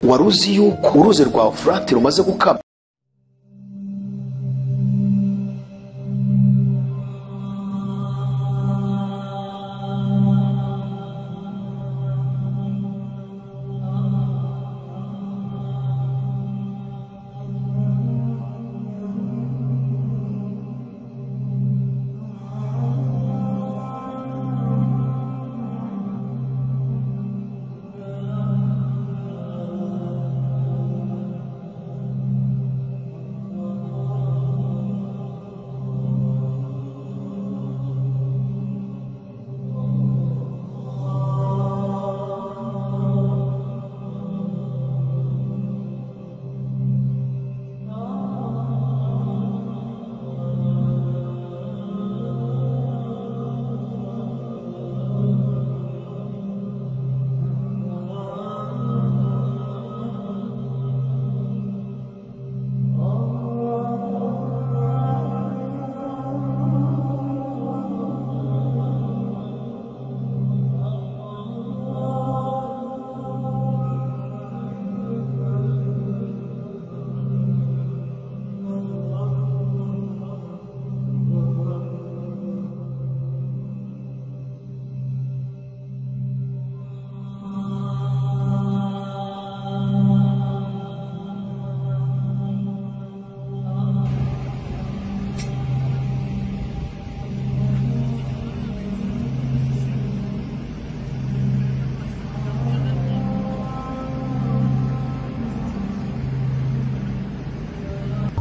waruzi yuko uruzi rwa UFURATE rumaze gukama?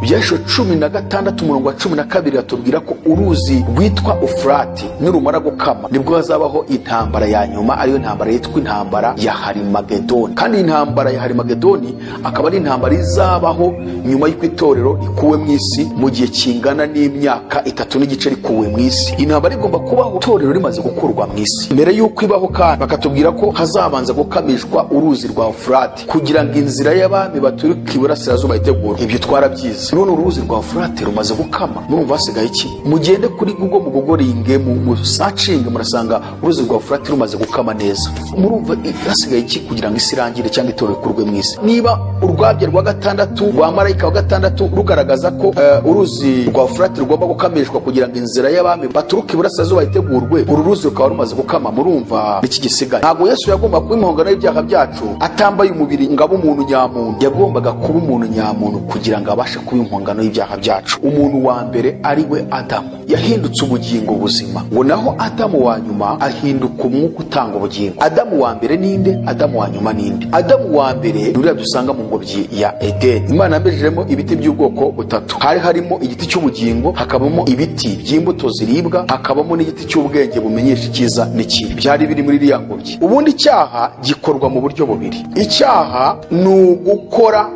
Byasho 16 umurongo wa 12 atubwira ko uruzi rwitwa UFURATE nirumara gukama nibwo hazabaho intambara ya nyuma, ariyo ntambara yitwa intambara ya Harimagedoni. Kandi intambara ya Harimagedoni akaba ari intambara izabaho nyuma y'uko itorero rikuwe mu isi mu gihe kingana n'imyaka 3 n'igice rikuwe mu isi. Intambara igomba kubaho itorero rimaze gukurwa mu isi. Mbere y'uko ibaho kandi bakatubwira ko hazabanza gukamishwa uruzi rwa UFURATE kugira ngo inzira y'abami baturuka iburasirazuba itegurwe. Ibyo twarabyize. None uruzi rwa UFURATE rumaze gukama, murumva hasigaye iki? Mugende kuri Google mugogoringe mu searching murasanga uruzi rwa UFURATE rumaze gukama neza. Murumva hasigaye iki kugira ngo isi irangire cyangwa itorero kurwe mu isi? Niba urwabye rwa gatandatu rwa marayika wa gatandatu rugaragaza ko uruzi rwa UFURATE rugomba gukamishwa kugira ngo inzira y'abami baturuka iburasirazuba itegurwe, uru ruzi rukaba rumaze gukama, murumva iki gisigaye? Ntabwo Yesu yagomba kuba impongano y'ibyaha byacu atambaye umubiri ngabo umuntu nyamuntu. Yagombaga kuba umuntu nyamuntu kugira ngo abashe kuba impongano y'ibyaha byacu. Umuntu wa mbere ari we Adamu yahindutse ubugingo buzima, ngo naho Adamu wa nyuma ahinduka umwuka utanga ubugingo. Adamu wa mbere ninde? Adamu wa nyuma ninde? Adamu wa mbere nuriya dusanga mu ngobyi ya Edeni. Imana yambejejemo ibiti by'ubwoko butatu. Hari harimo igiti cy'ubugingo, hakabamo ibiti by'imbuto ziribwa, hakabamo n'igiti cy'ubwenge bumenyesha icyiza n'ikibi. Byari biri muri iriya ngobyi. Ubundi icyaha gikorwa mu buryo bubiri. Icyaha ni ugukora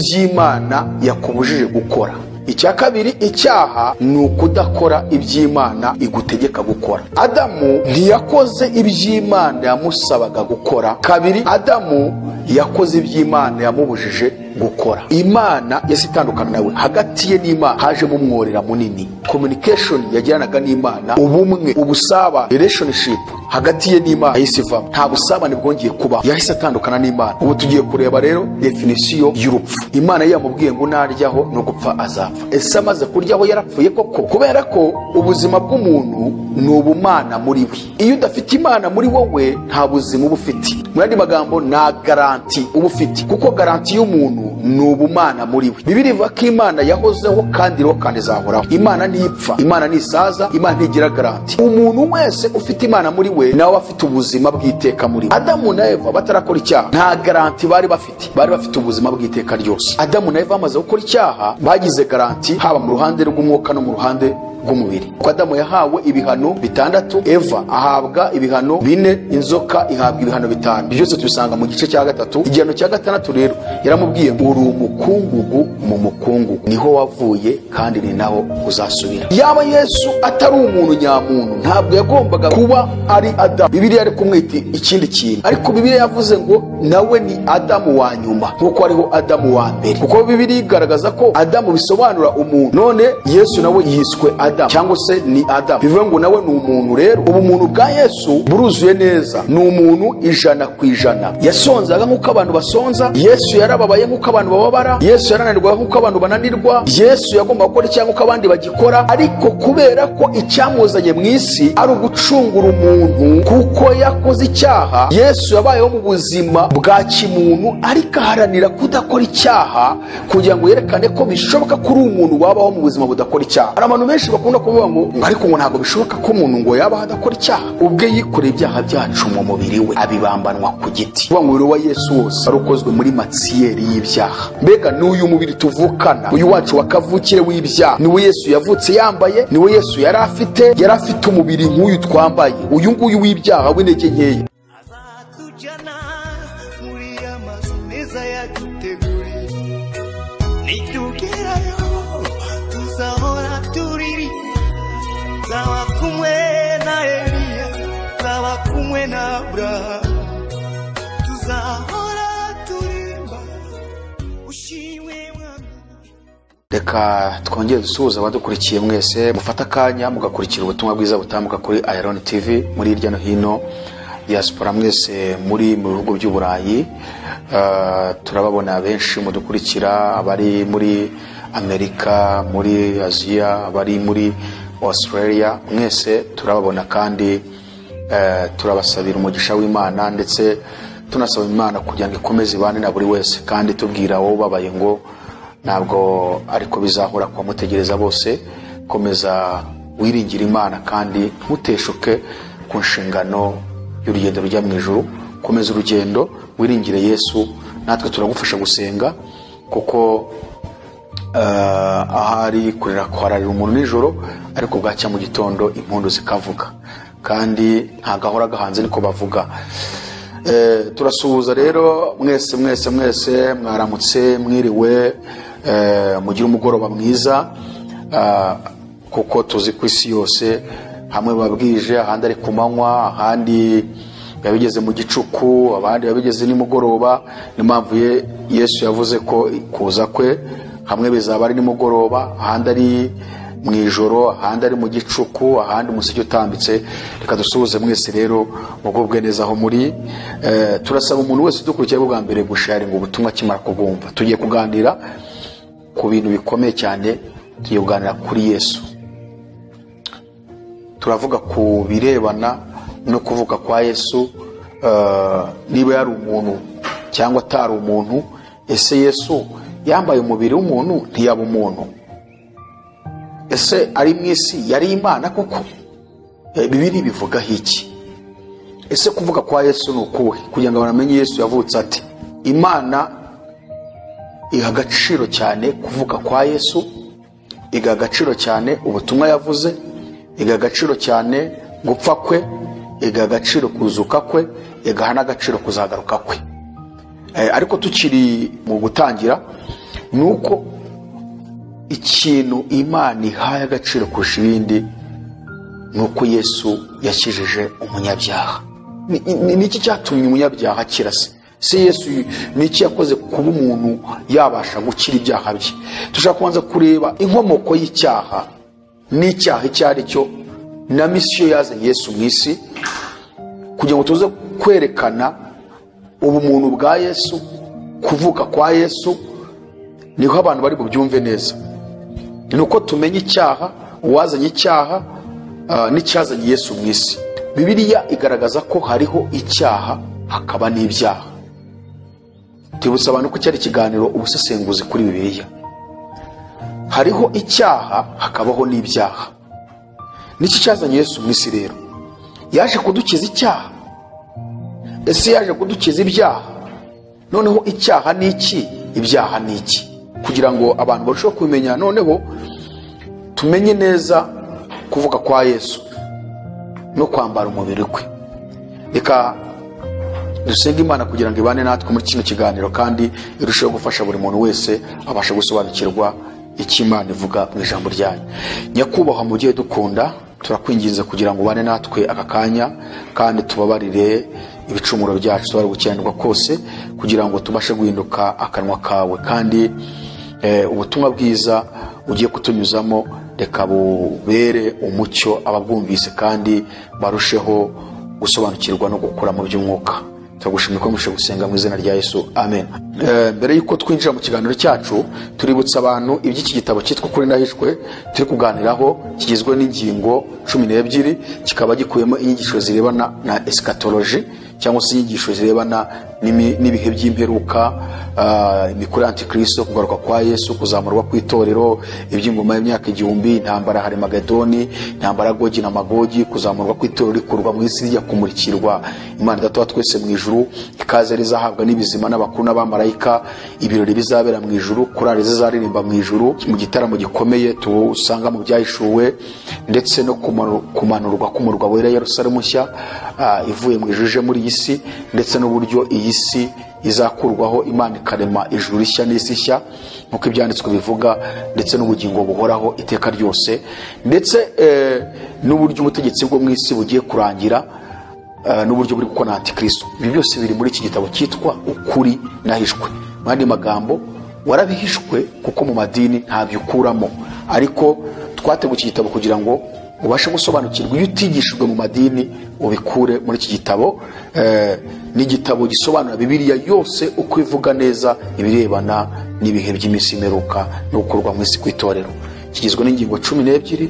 iby'Imana yakubujije gukora. Icya kabiri, icyaha ni ukudakora iby'Imana igutegeka gukora. Adamu ntiyakoze iby'Imana yamusabaga gukora. Kabiri, Adamu yakoze iby'Imana yamubujije gukora. Imana yasitandukana nawe, hagati ye n'Imana hajemo umworera munini. Communication yagiranaga n'Imana, ubumwe, ubusaba, relationship hagati ye n'Imana yisivamo. Nta busabane bwongeye kuba, yahise atandukana n'Imana. Ubu tugiye kureba rero definition y'urupfu. Imana yamubwiye ngo naryaho no gupfa azapfa. Ese amaze kuryaho yarapfuye koko? Kubera ko ubuzima bw'umuntu ni ubumana muri we. Iyo udafite Imana muri wowe nta buzima uba ufite. Mu yandi magambo na garanti uba ufite, kuko garanti y'umuntu ni ubumana muri we. Bibiri ivuga ko Imana yahozeho kandi ro kandi zahoraho. Imana ntipfa, Imana ntisaza, Imana ntigira garanti. Umuntu wese ufite Imana muri we nawe afite ubuzima bw'iteka muri we. Adamu na Eva batarakora icyaha nta garanti bari bafite ubuzima bw'iteka ryose. Adamu na Eva bamaze gukora icyaha bagize garanti, haba mu ruhande rw'umwuka no mu ruhande rw'umubiri. Adamu yahawe ibihano 6, Eva ahabwa ibihano 4, inzoka ihabwa ibihano 5. Byose tubisanga mu gice cya 3. Igihano cya 6 rero yaramubwiye ngo uri umukungugu mu mukungugu niho wavuye kandi ni naho uzasubira. Yaba Yesu atari umuntu nyamuntu ntabwo yagombaga kuba ari Adamu. Bibiliya ari kumwita ikindi kintu, ariko Bibiliya yavuze ngo nawe ni Adamu wa nyuma nkuko ariho Adamu wa mbere, kuko Bibiliya igaragaza ko Adamu bisobanura umuntu. None Yesu nawe yiswe Adamu cyangwa se ni Adamu, bivuga ngo nawe ni umuntu. Rero ubumuntu bwa Yesu buruzuye neza, ni umuntu 100%. Yasonzaga nk'uko abantu basonza, Yesu yarababaye nk'uko abantu bababara, Yesu yarananirwa nk'uko abantu bananirwa, Yesu yagomba gukora icyaha nk'uko abandi bagikora, ariko kubera ko icyamuzanye mu isi ari ugucungura umuntu kuko yakoze icyaha, Yesu yabayeho mu buzima bwa kimuntu ariko aharanira kudakora icyaha kugira ngo yerekane ko bishoboka ko uri umuntu wabaho mu buzima budakora icyaha. Hari abantu benshi bakunda kuvuga ngo ariko ngo ntabwo bishoboka ko umuntu ngo yabaho adakora icyaha. Ubwe yikoreye ibyaha byacu mu mubiri we, abibambanwa ku giti. Kuvuga ngo wa Yesu wose ari ukozwe muri matsiyeri y'ibyaha. Mbega n'uyu mubiri tuvukana, uyu wacu wakavukire w'ibyaha, niwe Yesu yavutse yambaye, niwe Yesu yari afite umubiri nk'uyu twambaye, uyu nguyu w'ibyaha w'intege nkeya. Azatujyana muri amazu meza yaduteguriye, nitugerayo tuzahora turiri, tuzaba kumwe na Eliya, tuzaba kumwe na Abrahamu, tuzahora turimba ushimwe mwami. Reka twongere dusuhuza abadukurikiye mwese, mufata akanya mugakurikira ubutumwa bwiza butambuka kuri AYALONI TV muri hirya no hino diaspora mwese muri mu bihugu by'Uburayi. Turababona benshi mudukurikira, abari muri Amerika, muri Aziya, abari muri Australia, mwese turababona kandi turabasabira umugisha w'Imana, ndetse tunasaba Imana kugira ngo ikomeze ibane na buri wese, kandi tubwira wowe babaye ngo ntabwo ariko bizahora kwa mutegereza bose. Komeza wiringira Imana kandi ntuteshuke ku nshingano y'urugendo rujya mu ijuru. Komeza urugendo, wiringire Yesu, natwe turagufasha gusenga kuko ahari kurira kwararira umuntu nijoro, ariko bwacya mu gitondo impundu zikavuga, kandi nta gahora gahanze niko bavuga. Turasuhuza rero mwese mwaramutse, mwiriwe, mugira umugoroba mwiza, kuko tuzi ku isi yose hamwe babwije, ahandi ari ku manywa, ahandi yabigeze mu gicuku, abandi yabigeze nimugoroba. Impamvu Yesu yavuze ko kuza kwe hamwe bizaba ari nimugoroba, ahandi ari mu ijoro, ahandi ari mu gicuku, ahandi umuseke utambitse. Reka dusuhuze mwese rero mugubwe neza aho muri. Turasaba umuntu wese udukurikiye bwa mbere gusharinga ubutumwa kimara kubwumva. Tugiye kuganira ku bintu bikomeye cyane, tugiye kuganira kuri Yesu. Turavuga ku birebana no kuvuga kwa Yesu, niba yari umuntu cyangwa atari umuntu. Ese Yesu yambaye umubiri w'umuntu ntiyaba umuntu? Ese ari mu isi yari Imana koko? Bibiri bivuga iki? Ese kuvuga kwa Yesu ni ukuhe? Kugira ngo bamenye Yesu yavutse ati. Imana iha agaciro cyane kuvuga kwa Yesu, iha agaciro cyane ubutumwa yavuze, iha agaciro cyane gupfa kwe, iha agaciro kuzuka kwe, iha n'agaciro kuzagaruka kwe. Ariko tukiri mu gutangira, nuko ikintu Imana ihaye agaciro kurusha ibindi nuko Yesu yakijije umunyabyaha. Niki cyatumye umunyabyaha kirase? Se Yesu niki yakoze kuba umuntu yabasha gukira ibyaha bye? Tushaka kubanza kureba inkomoko y'icyaha, n'icyaha icyo ari cyo, na misiyo yazanye Yesu mu isi, kugira ngo tuze kwerekana ubumuntu bwa Yesu, kuvuka kwa Yesu, niho abantu bari bubyumve neza. Nuko tumenye icyaha, uwazanye icyaha, n'icyazanye Yesu mu isi. Bibiliya igaragaza ko hariho icyaha hakaba n'ibyaha. Tubutsa abantu ko cyari ikiganiro ubusesenguzi kuri Bibiliya. Hariho icyaha hakabaho n'ibyaha. Niki cyazanye Yesu mu isi rero? Yaje kudukiza icyaha? Ese yaje kudukiza ibyaha? Noneho icyaha ni iki, ibyaha ni iki? Kugira ngo abantu barusheho kumenya, noneho tumenye neza kuvuga kwa Yesu no kwambara umubiri kwe. Reka dusenge Imana kugira ngo ibane natwe muri kino kiganiro, kandi irusheho gufasha buri muntu wese abasha gusobanukirwa icyo Imana ivuga mu ijambo ryayo. Nyakubahwa mu gihe dukunda, turakwinginze kugira ngo ubane natwe aka kanya, kandi tubabarire ibicumuro byacu, tubare gukiranirwa kose, kugira ngo tubashe guhinduka akanwa kawe. Kandi ubutumwa bwiza ugiye kutunyuzamo, reka bubere umucyo ababwumvise kandi barusheho gusobanukirwa no gukura mu by'umwuka. Turagushimira ko mushe gusenga mu izina rya Yesu, amen. Mbere yuko twinjira mu kiganiro cyacu, tuributsa abantu iby'iki gitabo cyitwa Kuri Nahishwe turi kuganiraho, kigizwe n'ingingo 12, kikaba gikuyemo inyigisho zirebana na eschatology cyangwa se inyigisho zirebana n'ibihe by'imperuka, imikuru y'Antikristo, kugaruka kwa Yesu, kuzamurwa kw'itorero, iby'ingoma y'imyaka 1000, intambara hari Magedoni, intambara Gogi na Magogi, kuzamurwa kw'itorero rikurwa mu isi rya kumurikirwa Imana Data wa twese mu ijuru, ikaze rizahabwa n'ibizima n'abakuru n'abamarayika, ibirori bizabera mu ijuru, kurari zizaririmba mu ijuru, mu gitaramo gikomeye tusanga mu byahishuwe, ndetse no kumanurwa k'umurwa wera Yerusalemu nshya ivuye mu ijuru muri iyi si, ndetse n'uburyo iyi si izakurwaho Imana ikarema ijuru rishya n'isi nshya nkuko ibyanditswe bivuga, ndetse n'ubugingo buhoraho iteka ryose, ndetse n'uburyo ubutegetsi bwo mu isi bugiye kurangira, n'uburyo buri gukora Antikristo. Ibi byose biri muri iki gitabo cyitwa Ukuri Nahishwe. Mandi magambo, warabihishwe kuko mu madini ntabyo ukuramo, ariko twateguye iki gitabo kugira ngo ubashe gusobanukirwa iyo utigishijwe mu madini ubikure muri iki gitabo. Ni igitabo gisobanura Bibiliya yose uko ivuga neza ibirebana n'ibihe by'iminsi imeruka no gukorwa mu isi kw'itorero. Kigizwe n'ingingo 12,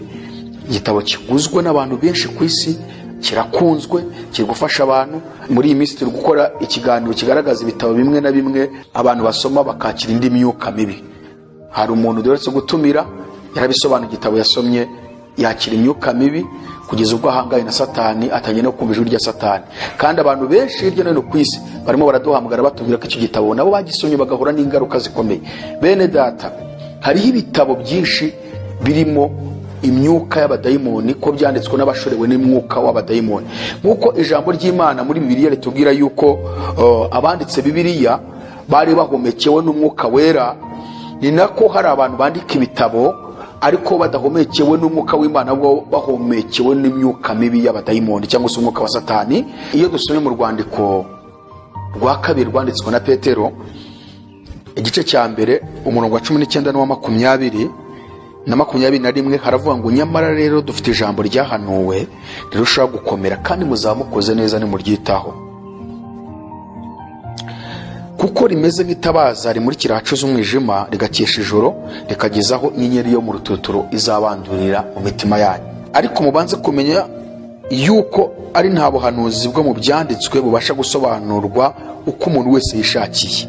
igitabo kiguzwe n'abantu benshi ku isi, kirakunzwe, kiri gufasha abantu. Muri iyi minsi turi gukora ikiganiro kigaragaza ibitabo bimwe na bimwe abantu basoma bakakira indi myuka mibi. Hari umuntu duherutse gutumira, yarabisobanura igitabo yasomye, yakira imyuka mibi kugeza ubwo ahangaye na Satani, atangiye no kumva ijuru rya Satani. Kandi abantu benshi hirya no hino ku isi barimo baraduhamagara batubwira ko icyo gitabo nabo bagisomye bagahura n'ingaruka zikomeye. Bene data, hariho ibitabo byinshi birimo imyuka y'abadayimoni, ko byanditswe n'abashorewe n'umwuka w'abadayimoni. Nkuko ijambo ry'Imana muri Bibiliya ritubwira yuko abanditse Bibiliya bari bahomekewe n'umwuka wera, ni nako hari abantu bandika ibitabo ariko badahomekewe n'umwuka w'Imana, ahubwo bahomekewe n'imyuka mibi y'abadayimoni cyangwa se umwuka wa Satani. Iyo dusomye mu rwandiko rwa 2 rwanditswe na Petero, igice cya mbere umurongo wa 19 n'uwa 20 na 21, haravuga ngo nyamara rero dufite ijambo ryahanuwe rirushaho gukomera, kandi muzamukoze neza nimuryitaho, kuko rimeze nk'itabaza rimurikira ahacuze umwijima, rigakesha ijoro, rikagezaho inyenyeri yo mu rututuro izabandurira mu mitima yanyu. Ariko mubanze kumenya yuko ari nta buhanuzi bwo mu byanditswe bubasha gusobanurwa uko umuntu wese yishakiye,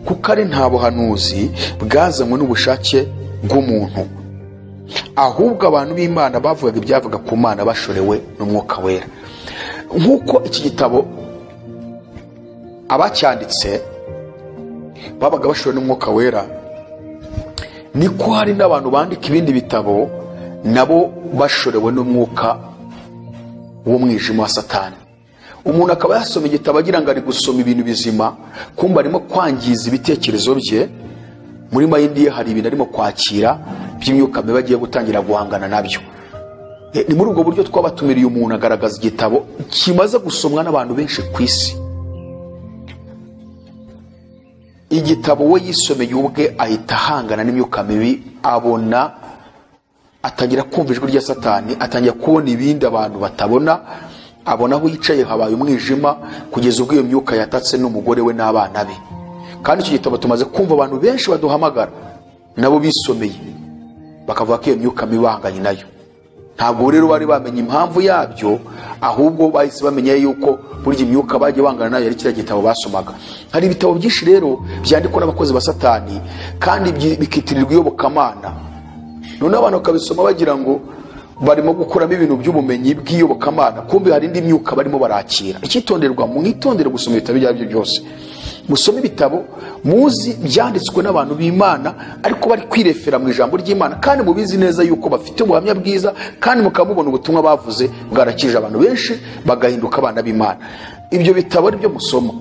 kuko ari nta buhanuzi bwazanywe n'ubushake bw'umuntu, ahubwo abantu b'Imana bavugaga ibyavuga ku Mana bashorewe n'umwuka wera. Nk'uko iki gitabo abacyanditse babaga bashorewe n'umwuka wera, niko hari n'abantu bandika ibindi bitabo nabo bashorewe n'umwuka w'umwijima wa Satani. Umuntu akaba yasoma igitabo agira ngo ari gusoma ibintu bizima, kumba arimo kwangiza ibitekerezo bye. Muri mayindi ye hari ibintu arimo kwakira by'imyuka mibi agiye gutangira guhangana nabyo. Ni muri ubwo buryo twabatumiriye umuntu agaragaza igitabo kimaze gusomwa n'abantu benshi ku isi. Igitabo we yisomeye ubwe ahita ahangana n'imyuka mibi, abona atangira kumva ijwi rya Satani, atangira kubona ibindi abantu batabona, abona aho yicaye habaye umwijima, kugeza ubwo iyo myuka yatatse n'umugore we n'abana be. Kandi icyo gitabo tumaze kumva abantu benshi baduhamagara nabo bisomeye bakavuga ko iyo myuka mibi bahanganye nayo. Ntabwo rero bari bamenye impamvu yabyo, ahubwo bahise bamenye yuko burya imyuka bagiye bangana nayo ari kiriya gitabo basomaga. Hari ibitabo byinshi rero byandikwa n'abakozi ba Satani kandi bikitirirwa iyobokamana, none abantu bakabisoma bagira ngo barimo gukuramo ibintu by'ubumenyi bw'iyobokamana, kumbe hari indi myuka barimo barakira. Ikitonderwa, mwitondere gusoma ibitabo ibyo byose. Musome ibitabo muzi byanditswe n'abantu b'Imana ariko bari kwirefera mu ijambo ry'Imana, kandi mubizi neza yuko bafite ubuhamya bwiza, kandi mukamubona ubutumwa bavuze bwarakije abantu benshi bagahinduka abana b'Imana. Ibyo bitabo ari byo musoma.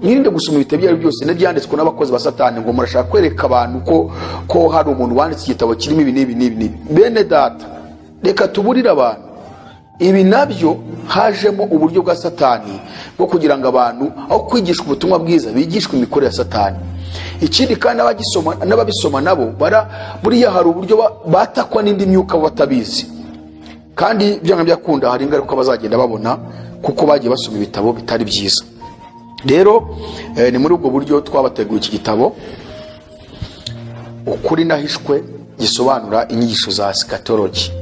Mwirinde gusoma ibitabo ibyo byose n'ibyanditswe n'abakozi ba Satani ngo murashaka kwereka abantu ko hari umuntu wanditse igitabo kirimo ibi n'ibi n'ibi. Bene data, reka tuburire abantu ibi nabyo hajemo uburyo bwa Satani bwo kugira ngo abantu aho kwigishwa ubutumwa bwiza bigishwe imikorere ya Satani. Ikindi kandi n'ababisoma nabo buriya hari uburyo batakwa n'indi myuka batabizi, kandi byanga byakunda hari ingaruka bazagenda babona kuko bagiye basoma ibitabo bitari byiza. Rero ni muri ubwo buryo twabateguye iki gitabo ukuri nahishwe, gisobanura inyigisho za eschatology,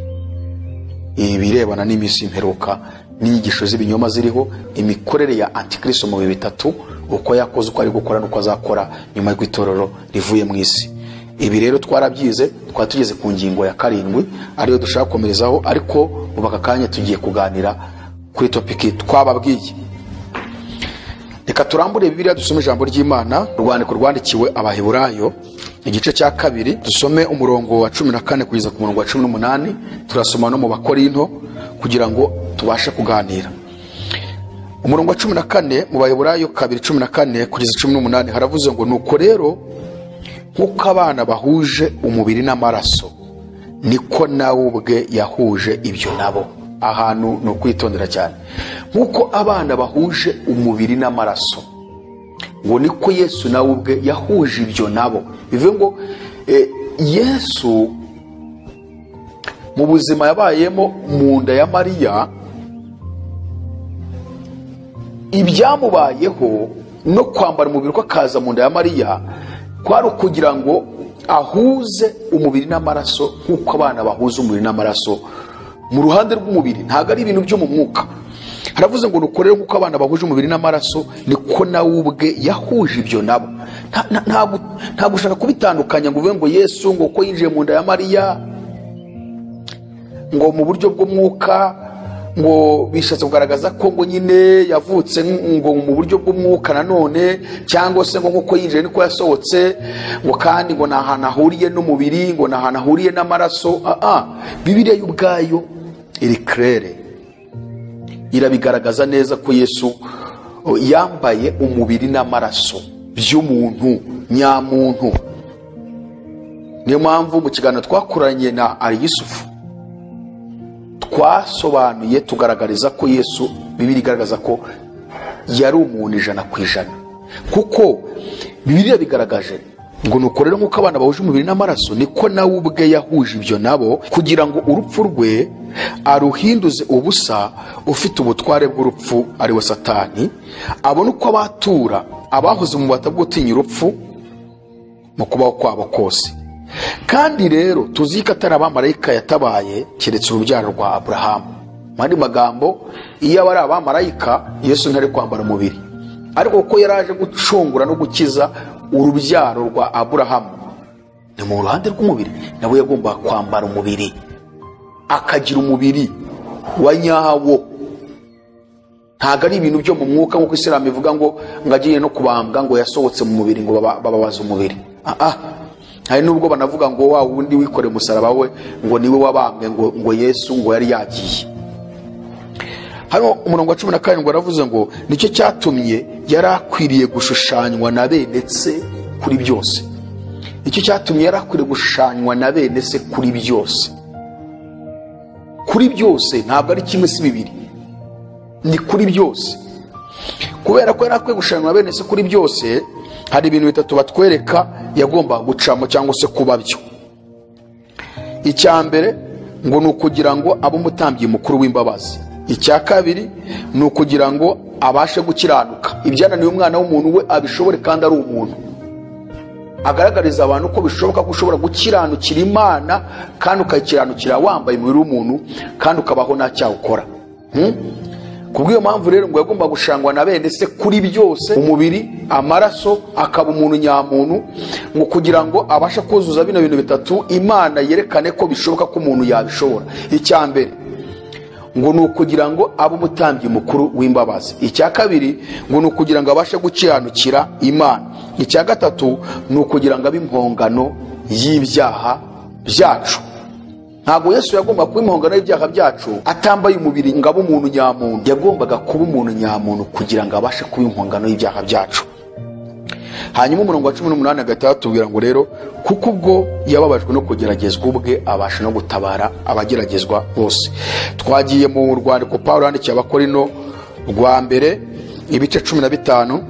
ibirebana n'imisi imperuka n'inyigisho z'ibinyoma ziriho, imikorere ya antikristo mu bihe bitatu, uko yakoze, uko ari gukora n'uko azakora nyuma y'itorero rivuye mu isi. Ibi rero twarabyize, twatugeze ku ngingo ya 7 ariyo dushaka komerezaho, ariko ubu aka kanya tugiye kuganira kuri topiki twababwiye. Reka turambure Bibiliya dusome ijambo ry'Imana, urwandiko rwandikiwe Abaheburayo igice cya 2, dusome umurongo wa 14 kugeza ku murongo wa 18. Turasoma no mu Bakorinto kugira ngo tubashe kuganira. Umurongo wa 14 mu Baheburayo 2:14 kugeza 18 haravuze ngo nuko rero nkuko abana bahuje umubiri n'amaraso niko nawe ubwe yahuje ibyo nabo. Ahantu no kwitondera cyane, nkuko abana bahuje umubiri n'amaraso ngo niko Yesu nawe ubwe yahuje ibyo nabo. Bivuze ngo Yesu mu buzima yabayemo mu nda ya Mariya, ibyamubayeho no kwambara umubiri ko akaza mu nda ya Mariya kwari kugira ngo ahuze umubiri n'amaraso nkuko abana bahuza umubiri n'amaraso mu ruhande rw'umubiri, ntago ari ibintu byo mu mwuka. Haravuze ngo nukorere nkuko abana bahuje umubiri n'amaraso niko nawe ubwe yahuje ibyo nabo. Ntabwo ushaka kubitandukanya ngo uvuge ngo Yesu ngo ko yinjiye mu nda ya Mariya ngo mu buryo bw'umwuka ngo bishatse kugaragaza ko ngo nyine yavutse ngo mu buryo bw'umwuka nanone, cyangwa se ngo nkuko yinjiye niko yasohotse, ngo kandi ngo nahana ahuriye n'umubiri, ngo nahana ahuriye n'amaraso. Bibiliya y'ubwayo iri claire, irabigaragaza neza ko Yesu yambaye umubiri n'amaraso by'umuntu nyamuntu. Niyo mpamvu mu kiganiro twakoranye na Yusufu twasobanuye tugaragariza ko Yesu, Bibiliya igaragaza ko yari umuntu 100%, kuko Bibiliya bigaragaje ngo nuko rero nkuko abana bahuje umubiri n'amaraso niko nawe ubwe yahuje ibyo nabo, kugira ngo urupfu rwe aruhinduze ubusa ufite ubutware bw'urupfu ari we Satani, abone uko abatura abahoze mu bubata bwo gutinya urupfu mu kubaho kwabo kose. Kandi rero tuzi ko atari abamarayika yatabaye keretse urubyaro rwa Aburahamu. Mandi magambo, iyo abari abamarayika Yesu ntari kwambara umubiri, ariko ko yaraje gucungura no gukiza urubyaro rwa Aburahamu, ni mu ruhande rw'umubiri nawe yagomba kwambara umubiri, akagira umubiri wa nyawo. Ntago ari ibintu byo mu mwuka nk'uko Islam ivuga ngo ngagiye no kubambwa ngo yasohotse mu mubiri ngo bababaza umubiri. Hari nubwo banavuga ngo wa wundi wikoreye umusaraba we ngo niwe wabambwe ngo Yesu ngo yari yagiye. Hano umurongo wa 14 ngo aravuze ngo nicyo cyatumye yarakwiriye gushushanywa na bene se kuri byose. Nicyo cyatumye yarakwiriye gushushanywa na bene se kuri byose. Kuri byose ntabwo ari kimwe si bibiri, ni kuri byose. Kubera ko yarakwiye gushushanywa na bene se kuri byose, hari ibintu bitatu batwereka yagomba gucamo cyangwa se kuba byo. Icya mbere ngo nukugira ngo abe umutambyi mukuru w'imbabazi. Icya kabiri nukugira ngo abashe gukiranuka ibyananiye umwana w'umuntu we abishobore kandi ari umuntu, agaragariza abantu ko bishoboka ko ushobora gukiranukira Imana kandi ukayikiranukira wambaye umubiri w'umuntu kandi ukabaho nta cyaha ukora. Kubw'iyo mpamvu rero ngo yagomba gushangwa na bene se kuri byose, umubiri, amaraso, akaba umuntu nyamuntu, ngo kugira ngo abashe kuzuza bino bintu bitatu Imana yerekane ko bishoboka ko umuntu yabishobora. Icya mbere ngo nukugira ngo abe umutambyi mukuru w'imbabazi. Icya kabiri ngo nukugira ngo abashe gukiranukira Imana. Icya gatatu nukugira ngo abe impongano y'ibyaha byacu. Ntabwo Yesu yagomba kuba impongano y'ibyaha byacu atambaye umubiri ngo abe umuntu nyamuntu. Yagombaga kuba umuntu nyamuntu kugira ngo abashe kuba impongano y'ibyaha byacu. hanyuma umurongo wa 18 gatatu tubwira ngo rero kuko ubwo yababajwe no kugeragezwa ubwe abasha no gutabara abageragezwa bose. Twagiye mu rwandiko Paulo yandikiye abakorino rwa mbere ibice 15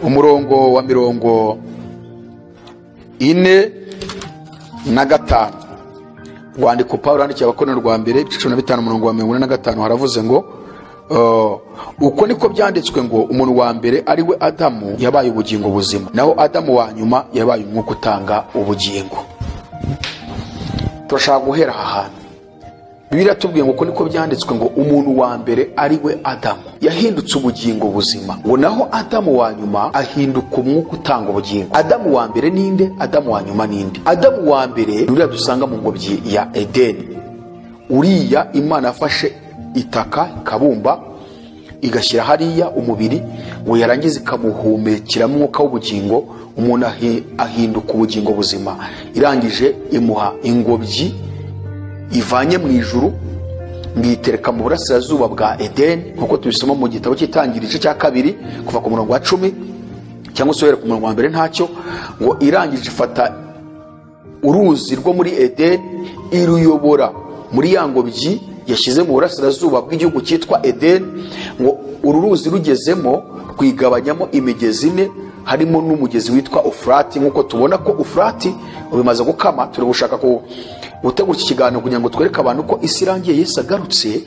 umurongo wa 45. Rwandiko Paulo yandikiye abakorino rwa mbere ibice 15 umurongo wa 45 haravuze ngo uko niko byanditswe ngo umuntu wa mbere ari we Adamu yabaye ubugingo buzima, naho Adamu wa nyuma yabaye umwuka utanga ubugingo. Turashaka guhera aha hantu. Bibiliya tubwiye ngo uko niko byanditswe ngo umuntu wa mbere ari we Adamu yahindutse ubugingo buzima, ngo naho Adamu wa nyuma ahinduka umwuka utanga ubugingo. Adamu wa mbere ninde? Adamu wa nyuma ninde? Adamu wa mbere uriya dusanga mu ngobyi ya Edeni. Uriya Imana yafashe itaka kabumba igashyira hariya umubiri, ngo yarangiza ikamuhumekera umwuka w'ubugingo, umuntu ahinduka ubugingo buzima. Irangije imuha ingobyi ivanye mw'Ijuru, ngitereka mu burasirazuba bwa Edeni, nkuko tubisoma mu gitabo cy'Itangiriro cya 2 kuva ku murongo wa 10 cyangwa se ku murongo wa mbere ntacyo, ngo irangije ifata uruzi rwo muri Edeni iruyobora muri ya ngobyi yashize mu burasirazuba bw'igihugu cyitwa Edeni, ngo uru ruzi rugezemo rwigabanyamo imigezi ine, harimo n'umugezi witwa Ufurate. Nkuko tubona ko Ufurate ubimaze gukama, turi gushaka ko gutegura iki kiganiro kugira ngo twereke abantu ko isi irangiye Yesu agarutse.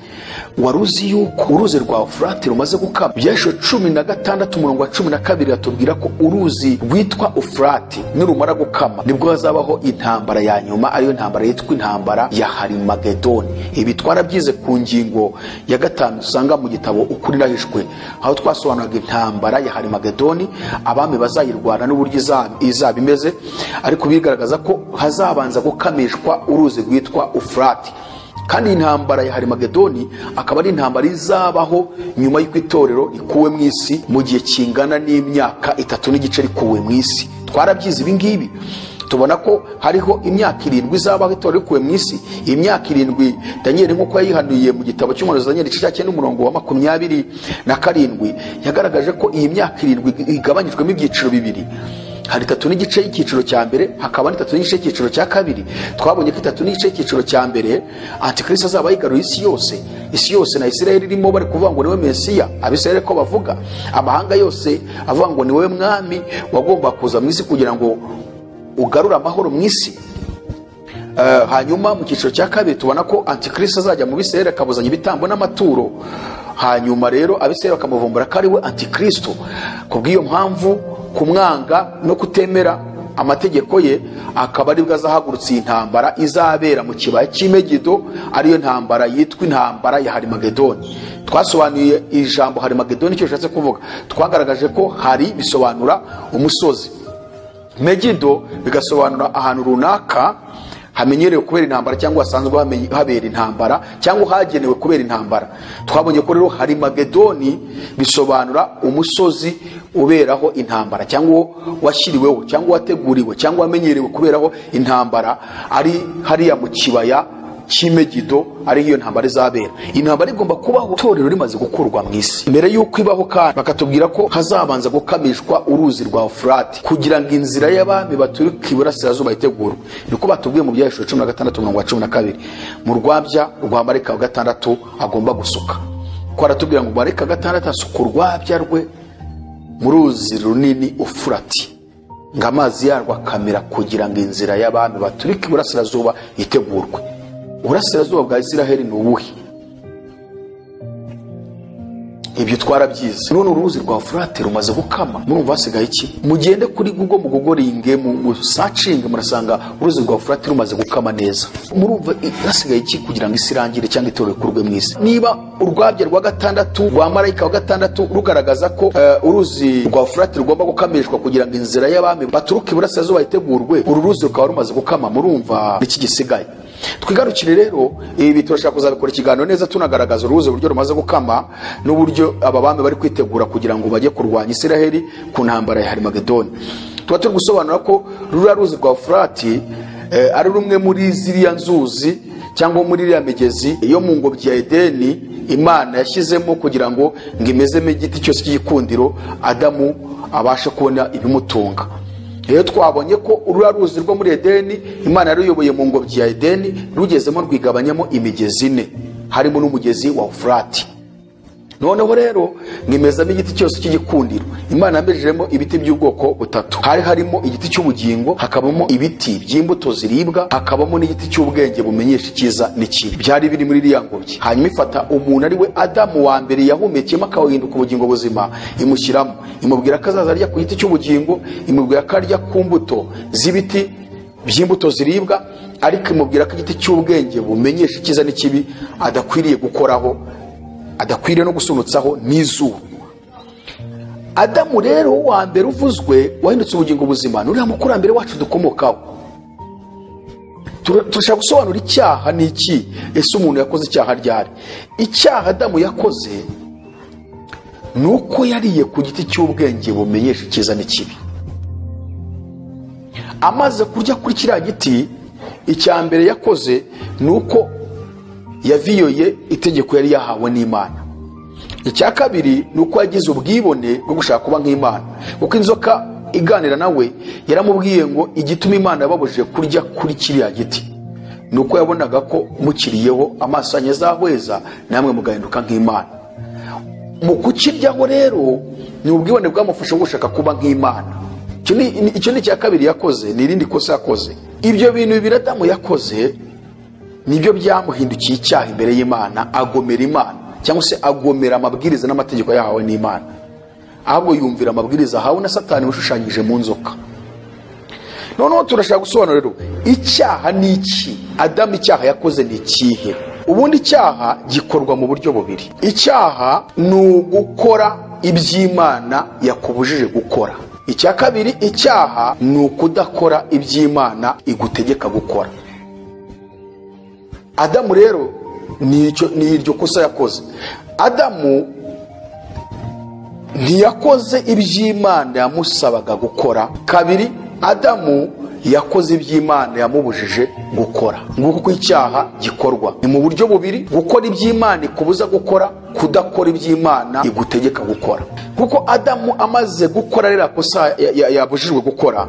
Waruzi yuko uruzi rwa Ufurate rumaze gukama? Byasho 16 umurongo wa 12 atubwira ko uruzi rwitwa Ufurate nirumara gukama nibwo hazabaho intambara ya nyuma, ariyo ntambara yitwa intambara ya Harimagedoni. Ibi twarabyize ku ngingo ya 5 usanga mu gitabo ukuri nahishwe, aho twasobanuraga intambara ya Harimagedoni, abami bazayirwana n'uburyo izaba imeze, ariko bigaragaza ko hazabanza gukamishwa uruzi rwitwa Ufurate. Kandi intambara ya Harimagedoni akaba ari intambara izabaho nyuma y'uko itorero rikuwe mu isi mu gihe kingana n'imyaka 3 n'igice rikuwe mu isi. Twarabyize ibi ngibi, tubona ko hariho imyaka 7 izabaho itorero rikuwe mu isi. Imyaka 7 Daniel nkuko yayihanuye mu gitabo cy'umuhanuzi Daniel igice cya 9 umurongo wa 27 yagaragaje ko iyi myaka 7 igabanyijwemo ibyiciro bibiri. Hari 3 n'igice y'icyiciro cya mbere, hakaba 3 n'igice y'icyiciro cya kabiri. Twabonye ko 3 n'igice y'icyiciro cya mbere Antikristo azaba yigaruye isi yose na Isirayeli irimo bari kuvuga ngo niwe Mesiya. Abisirayeli ko bavuga, amahanga yose avuga ngo niwe mwami wagomba kuza mu isi kugira ngo ugarura amahoro mu isi. Hanyuma mu cyiciro cya kabiri tubona ko Antikristo azajya mu Bisirayeli akabuzanya ibitambo n'amaturo. Hanyuma rero Abisirayeli bakamuvumbura ko ari we Antikristo. Kubw'iyo mpamvu kumwanga no kutemera amategeko ye, akaba ari bwo azahagurutse intambara izabera mu kibaya cy'Imegido, ariyo ntambara yitwa intambara ya Harimagedoni. Twasobanuye ijambo Harimagedoni icyo bishatse kuvuga. Twagaragaje ko hari bisobanura umusozi, Megido bigasobanura ahantu runaka hamenyerewe kubera intambara cyangwa hasanzwe habera intambara cyangwa hagenewe kubera intambara. Twabonye ko rero Harimagedoni bisobanura umusozi uberaho intambara, cyangwa washyiriweho cyangwa wateguriwe cyangwa wamenyerewe kuberaho intambara, ari hariya mu kibaya cy'Imegido, ari iyo ntambara izabera. Intambara igomba kubaho itorero rimaze gukurwa mu isi. Mbere y'uko ibaho kandi bakatubwira ko hazabanza gukamishwa uruzi rwa Ufurate kugira ngo inzira y'abami baturuka iburasirazuba itegurwe. Niko batubwiye mu byahishwe 16 umurongo wa 12 mu rwabya rwa marayika wa 6 agomba gusuka. Ko aratubwira ngo marayika wa 6 asuka urwabya rwe mu ruzi runini Ufurate, ngo amazi yarwo akamira kugira ngo inzira y'abami baturuka iburasirazuba itegurwe. Uburasirazuba bwa Isiraheli ni ubuhe? Ibyo twarabyize. None uruzi rwa Ufurate rumaze gukama, murumva hasigaye iki? Mugende kuri Google mugogoringe mu searching murasanga uruzi rwa Ufurate rumaze gukama neza. Murumva hasigaye iki kugira ngo isi irangire cyangwa itorero kurwe mu isi? Niba urwabya rwa 6 rwa marayika wa 6 rugaragaza ko uruzi rwa Ufurate rugomba gukamishwa kugira ngo inzira y'abami baturuka iburasirazuba itegurwe, uru ruzi rukaba rumaze gukama, murumva iki gisigaye? Twigarukire rero ibi turashaka kuzabikora ikiganiro neza tunagaragaza uruzi uburyo rumaze gukama n'uburyo ababami bari kwitegura kugira ngo bajye kurwanya Isiraheli ku ntambara ya Harimagedoni. Tuba turi gusobanura ko ruriya ruzi rwa Ufurate ari rumwe muri ziriya nzuzi cyangwa muri iriya migezi yo mu ngobyi ya Edeni Imana yashyizemo kugira ngo imezemo igiti cyose cy'igikundiro Adamu abashe kubona ibimutunga. Rero twabonye ko urura ruzi rwo muri Edeni Imana yaruyoboye mu ngobyi ya Edeni rugezemo rwigabanyamo imigezi ine, harimo n'umugezi wa Ufurate. Noneho rero ngimezamo igiti cyose cy'igikundiro Imana yambejejemo ibiti by'ubwoko butatu. Hari harimo igiti cy'ubugingo, hakabamo ibiti by'imbuto ziribwa, hakabamo n'igiti cy'ubwenge bumenyesha icyiza n'ikibi. Byari biri muri iriya ngobyi. Hanyuma ifata umuntu ari we Adamu wa mbere yahumekeyemo akahinduka ubugingo buzima, imushyiramo, imubwira ko azaza arya ku giti cy'ubugingo, imubwira ko arya ku mbuto z'ibiti by'imbuto ziribwa, ariko imubwira ko igiti cy'ubwenge bumenyesha icyiza n'ikibi adakwiriye gukoraho, adakwiriye no gusunutsaho n'izuba. Adamu rero wa mbere uvuzwe wahindutse ubugingo buzima nuriya mukurambere wacu dukomokaho. Turashaka gusobanura icyaha ni iki, ese umuntu yakoze icyaha ryari? Icyaha Adamu yakoze nuko yariye ku giti cy'ubwenge bumenyesha icyiza n'ikibi. Amaze kurya kuri kiriya giti, icya mbere yakoze nuko yaviyoye itegeko yari yahawe n'Imana. Icya kabiri nuko yagize ubwibone bwo gushaka kuba nk'Imana, kuko inzoka iganira nawe yaramubwiye ngo igituma Imana yababujije kurya kuri kiriya giti nuko yabonaga ko mukiriyeho amaso yanyu azahweza namwe mugahinduka nk'Imana. Mu kukiryaho rero ni ubwibone bwamufasha gushaka kuba nk'Imana. Icyo ni icya kabiri yakoze, ni irindi kosa yakoze. Ibyo bintu bibiri Adamu yakoze nibyo byamuhindukiye icyaha imbere y'Imana, agomera Imana cyangwa se agomera amabwiriza n'amategeko yahawe n'Imana, ahubwo yumvira amabwiriza ahawe na Satani ushushanyije mu nzoka. Noneho turashaka gusobanura rero icyaha ni iki, Adamu icyaha yakoze ni ikihe? Ubundi icyaha gikorwa mu buryo bubiri. Icyaha ni ugukora iby'Imana yakubujije gukora. Icya kabiri, icyaha ni ukudakora iby'Imana igutegeka gukora. Adamu rero ni iryo kosa yakoze. Adamu ntiyakoze iby'Imana yamusabaga gukora. Kabiri, Adamu yakoze iby'Imana yamubujije gukora. Nguko icyaha gikorwa ni mu buryo bubiri: gukora iby'Imana ikubuza gukora, kudakora iby'Imana igutegeka gukora. Kuko Adamu amaze gukora rero kosa yabujijwe gukora,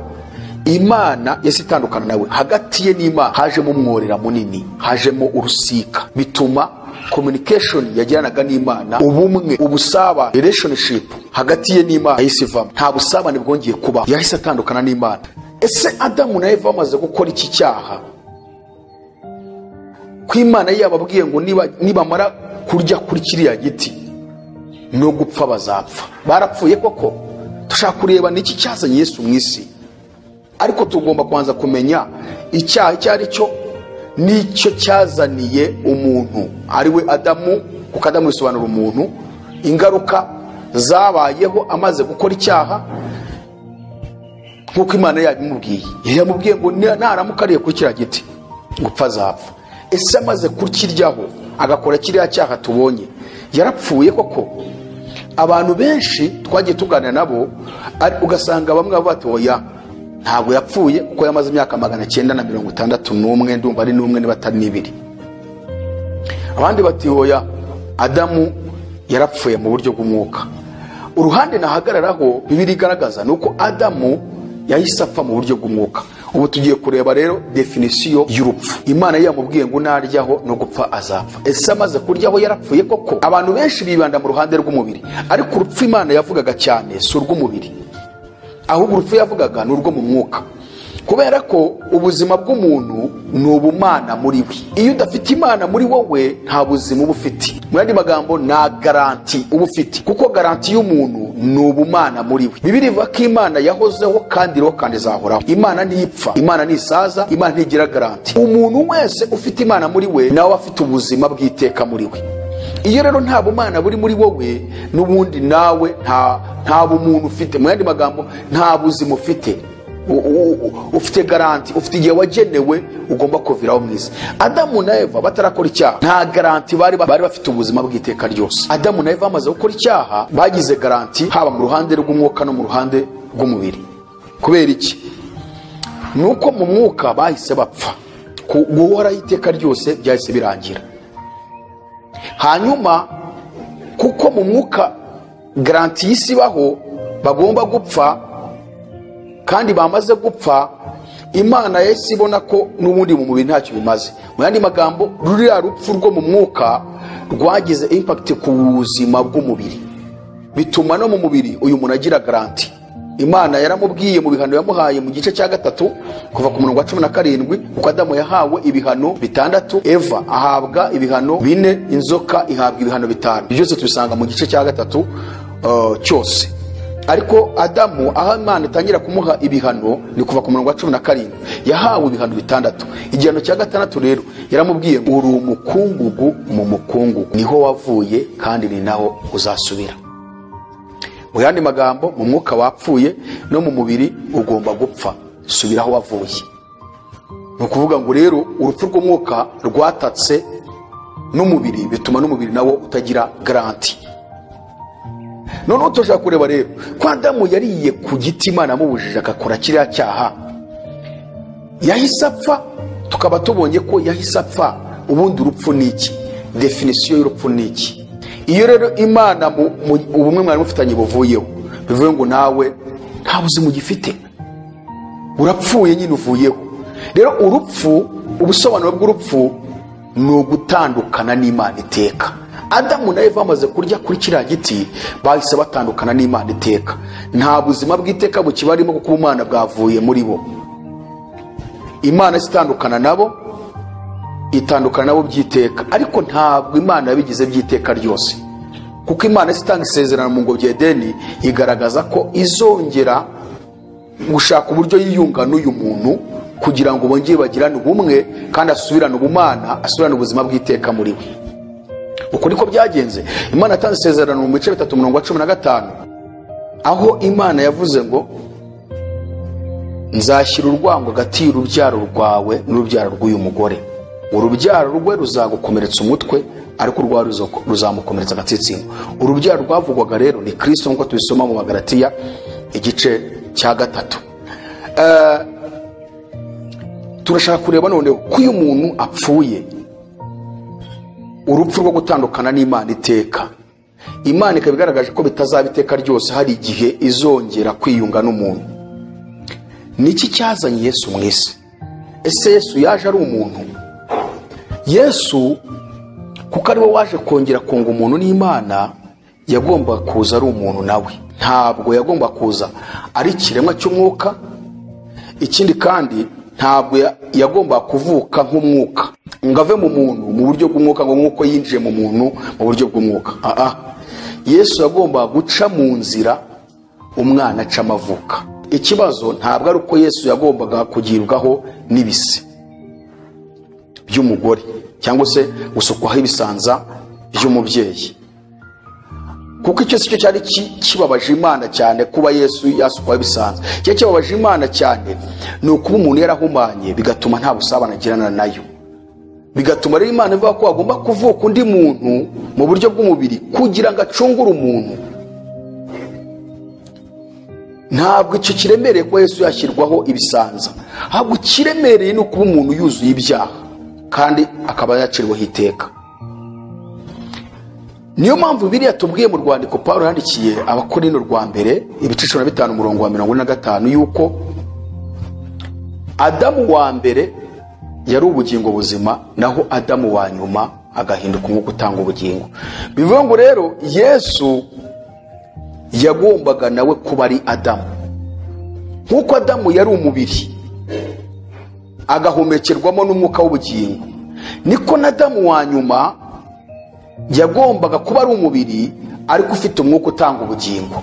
Imana yesi itandukana nawe. Hagati ye n'Imana hajemo umworera munini, hajemo urusika, bituma communication yagiranaga n'Imana, ubumwe, ubusaba, relationship hagati ye n'Imana yahise ivamo. Nta busabane bwongeye kuba, yahise atandukana n'Imana. Ese Adamu na Eva bamaze gukora iki cyaha, ko Imana yababwiye ngo nibamara kurya kuri kiriya giti no gupfa bazapfa, barapfuye koko? Dushaka kureba niki cyazanye Yesu mu isi, ariko tugomba kubanza kumenya icyaha icyo ari cyo, nicyo cyazaniye umuntu ari we Adamu. Kuko Adamu bisobanura umuntu, ingaruka zabayeho amaze gukora icyaha, nkuko Imana yabimubwiye. Yamubwiye ngo naramuka ariye kuri kiriya giti gupfa azapfa. Ese amaze kukiryaho agakora kiriya cyaha tubonye, yarapfuye koko? Abantu benshi twagiye tuganira nabo, ugasanga bamwe bati oya, ntabwo yapfuye kuko yamaze imyaka 961, ndumva ari n'umwe nibatari n'ibiri. Abandi bati oya, Adamu yarapfuye mu buryo bw'umwuka. Uruhande nahagararaho Bibiliya igaragaza nuko Adamu yahise apfa mu buryo bw'umwuka. Ubu tugiye kureba rero definisiyo y'urupfu. Imana yamubwiye ngo naryaho no gupfa azapfa. Ese amaze kuryaho yarapfuye koko? Abantu benshi bibanda mu ruhande rw'umubiri, ariko urupfu Imana yavugaga cyane si urw'umubiri, ahubwo urupfu yavugaga ni urwo mu mwuka. Kubera ko ubuzima bw'umuntu ni ubumana muri we. Iyo udafite Imana muri wowe nta buzima uba ufite. Mu yandi magambo na garanti uba ufite, kuko garanti y'umuntu ni ubumana muri we. Bibiliya ivuga ko Imana yahozeho kandi iriho kandi izahoraho. Imana ntipfa, Imana ntisaza, Imana ntigira garanti. Umuntu wese ufite Imana muri we nawe afite ubuzima bw'iteka muri we. Iyo rero nta bumana buri muri wowe, n'ubundi nawe nta bumuntu ufite. Mu yandi magambo nta buzima ufite. Ufite garanti, ufite igihe wagenewe ugomba kuviraho mwisi. Adamu na Eva batarakora icyaha nta garanti bari bafite ubuzima bw'iteka ryose. Adamu na Eva bamaze gukora icyaha bagize garanti, haba mu ruhande rw'umwuka no mu ruhande rw'umubiri. Kubera iki? Nuko mu mwuka bahise bapfa, guhoraho iteka ryose byahise birangira. hanyuma kuko mu mwuka garanti y'isi baho bagomba gupfa kandi bamaze gupfa, Imana yesi ibona ko n'ubundi mu mubiri ntacyo bimaze. Mu yandi magambo, ruriya rupfu rwo mu mwuka rwagize impact ku buzima bw'umubiri, bituma no mu mubiri uyu muntu agira garanti. Imana yaramubwiye mu bihano yamuhaye mu gice cya 3 kuva ku murongo wa 17, uko Adamu yahawe ibihano 6, Eva ahabwa ibihano 4, inzoka ihabwa ibihano 5. Byose tubisanga mu gice cya 3 cyose. Ariko Adamu aho Imana itangira kumuha ibihano ni kuva ku murongo wa 17, yahawe ibihano 6. Igihano cya 6 rero yaramubwiye ngo uri umukungugu mu mukungugu niho wavuye kandi ni naho uzasubira. Mu yandi magambo, mu mwuka wapfuye no mu mubiri ugomba gupfa, subira aho wavuye. Ni ukuvuga ngo rero urupfu rw'umwuka rwatatse n'umubiri, bituma n'umubiri nawo utagira garanti. Noneho tushaka kureba rero ko Adamu yariye ku giti Imana amubujije akakora kiriya cyaha, yahise apfa. Tukaba tubonye ko yahise apfa. Ubundi urupfu ni iki? Definisiyo y'urupfu ni iki? Iyo rero Imana ubumwe mwari mufitanye buvuyeho, bivuye ngo nawe nta buzima ugifite, urapfuye nyine uvuyeho. Rero urupfu, ubusobanuro bw'urupfu ni ugutandukana n'Imana iteka. Adamu na Eva bamaze kurya kuri kiriya giti bahise batandukana n'Imana iteka. Nta buzima bw'iteka bukibarimo kuko ubumana bwavuye muri bo. Imana itandukana nabo, itandukana nabo by'iteka, ariko ntabwo Imana yabigize by'iteka ryose, kuko Imana itanga isezerano mu ngobyi Edeni igaragaza ko izongera gushaka uburyo yiyunga n'uyu muntu kugira ngo bongere bagirane ubumwe kandi asubirane ubumana, asubirane ubuzima bw'iteka muri we. Uko niko byagenze. Imana yatanze isezerano mu bice 3 murongo wa 15, aho Imana yavuze ngo nzashyira urwango hagati y'urubyaro rwawe n'urubyaro rw'uyu mugore, urubyaro rwe ruzagukomeretsa umutwe ariko urwawe ruzamukomeretsa agatsitsino. Urubyaro rwavugwaga rero ni Kristo nk'uko tubisoma mu Magalatiya igice cya 3. Turashaka kureba none ko uyu muntu apfuye, urupfu rwo gutandukana n'Imana iteka, Imana ikabigaragaje ko bitazaba iteka ryose, hari igihe izongera kwiyunga n'umuntu. Niki cyazanye Yesu mwese? Ese Yesu yaje ari umuntu? Yesu kuko ari we waje kongera kunga umuntu n'Imana, yagomba kuza ari umuntu nawe. Ntabwo yagomba kuza ari ikiremwa cy'umwuka. Ikindi kandi ntabwo yagomba kuvuka nk'umwuka ngo ave mu muntu mu buryo bw'umwuka, ngo nk'uko yinjiye mu muntu mu buryo bw'umwuka. Yesu yagomba guca mu nzira umwana aca amavuka. Ikibazo ntabwo ari uko Yesu yagombaga kugirwaho n'ibise by'umugore cyangwa se gusukwaho ibisanza by'umubyeyi, kuko icyo si cyo cyari kibabaje Imana cyane kuba Yesu yasukwaho ibisanza. Icyo kibabaje Imana cyane ni ukuba umuntu yarahumanye, bigatuma nta busabane agirana nayo, bigatuma rero Imana ivuga ko agomba kuvuka undi muntu mu buryo bw'umubiri kugira ngo acungure umuntu. Ntabwo icyo kiremereye ko Yesu yashyirwaho ibisanza, ahubwo kiremereye ni ukuba umuntu yuzuye ibyaha kandi akaba yacirwaho iteka. Niyo mpamvu Bibiliya tubwiye mu rwandiko Pawulo yandikiye Abakorinto rwa mbere ibice 15 umurongo wa 45 yuko Adamu wa mbere yari ubugingo buzima, naho Adamu wa nyuma agahinduka umwuka utanga ubugingo. Bivuga ngo rero Yesu yagombaga nawe kuba ari Adamu. Nkuko Adamu yari umubiri agahumekerwamo n'umwuka w'ubugingo, niko na Adamu wa nyuma yagombaga kuba ari umubiri ariko ufite umwuka utanga ubugingo.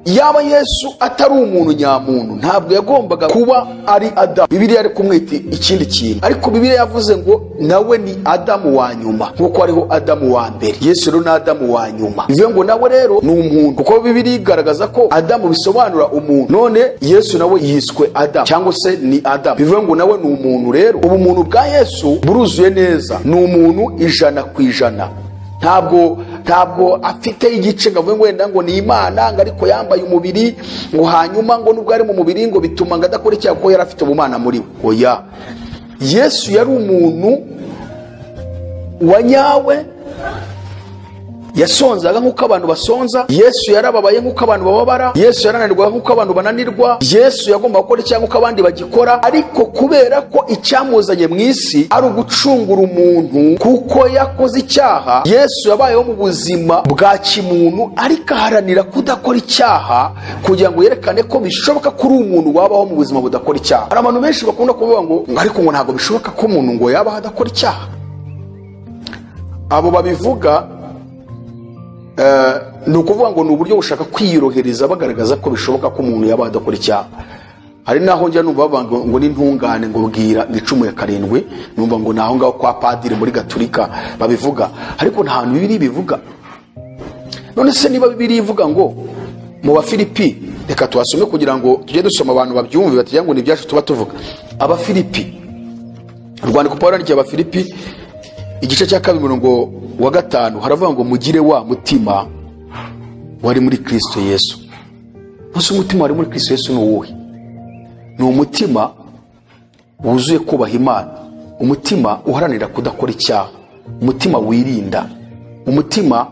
Yaba Yesu atari umuntu nyamuntu, ntabwo yagombaga kuba ari Adamu. Bibiliya ari kumwita ikindi kintu, ariko Bibiliya yavuze ngo nawe ni Adamu wa nyuma nkuko hariho Adamu wa mbere. Yesu rero ni Adamu wa nyuma, bivuye ngo nawe rero ni umuntu, kuko Bibiliya igaragaza ko Adamu bisobanura umuntu, none Yesu nawe yiswe Adamu cyangwa se ni Adamu, bivuye ngo nawe ni umuntu. Rero ubumuntu bwa Yesu buruzuye neza, ni umuntu 100%. Ntabwo afite igice ngo avuge ngo wenda ngo ni Imana ngo ariko yambaye umubiri, ngo hanyuma ngo nubwo ari mu mubiri ngo bituma ngo adakora icyaha ko yari afite ubumana muri we. Oya, Yesu yari umuntu wanyawe yasonzaga nk'uko abantu basonza. Yesu yarababaye nk'uko abantu bababara. Yesu yarananirwa nk'uko abantu bananirwa. Yesu yagomba gukora icyaha nk'uko abandi bagikora, ariko kubera ko icyamuzanye mu isi ari ugucungura umuntu kuko yakoze icyaha, Yesu yabayeho mu buzima bwa kimuntu, ariko aharanira kudakora icyaha kugira ngo yerekane ko bishoboka ko uri umuntu wabaho mu buzima budakora icyaha. Hari abantu benshi bakunda kuvuga ngo ariko ngo ntabwo bishoboka ko umuntu ngo yabaho adakora icyaha. Abo babivuga ni ukuvuga ngo ni uburyo bushaka kwiyorohereza bagaragaza ko bishoboka ko umuntu yaba adakora icyaha. Hari naho njya numva bavuga ngo n'intungane ngo bwira icumu ya karindwi, numva ngo naho ngaho kwa padiri muri Gatolika babivuga, ariko nta hantu Bibiliya bivuga. None se niba Bibiliya ivuga ngo mu Bafilipi, reka tuhasome kugira ngo tujye dusoma abantu babyumve batagira ngo ni ibyacu tuba tuvuga. Abafilipi, urwandiko Pawulo yandikiye Abafilipi igice cya 2:5 haravuga ngo mugire wa mutima wari muri Kristo Yesu. Musi umutima wari muri Kristo Yesu ni uwuhe? Ni umutima wuzuye kubaha Imana, umutima uharanira kudakora icyaha, umutima wirinda, umutima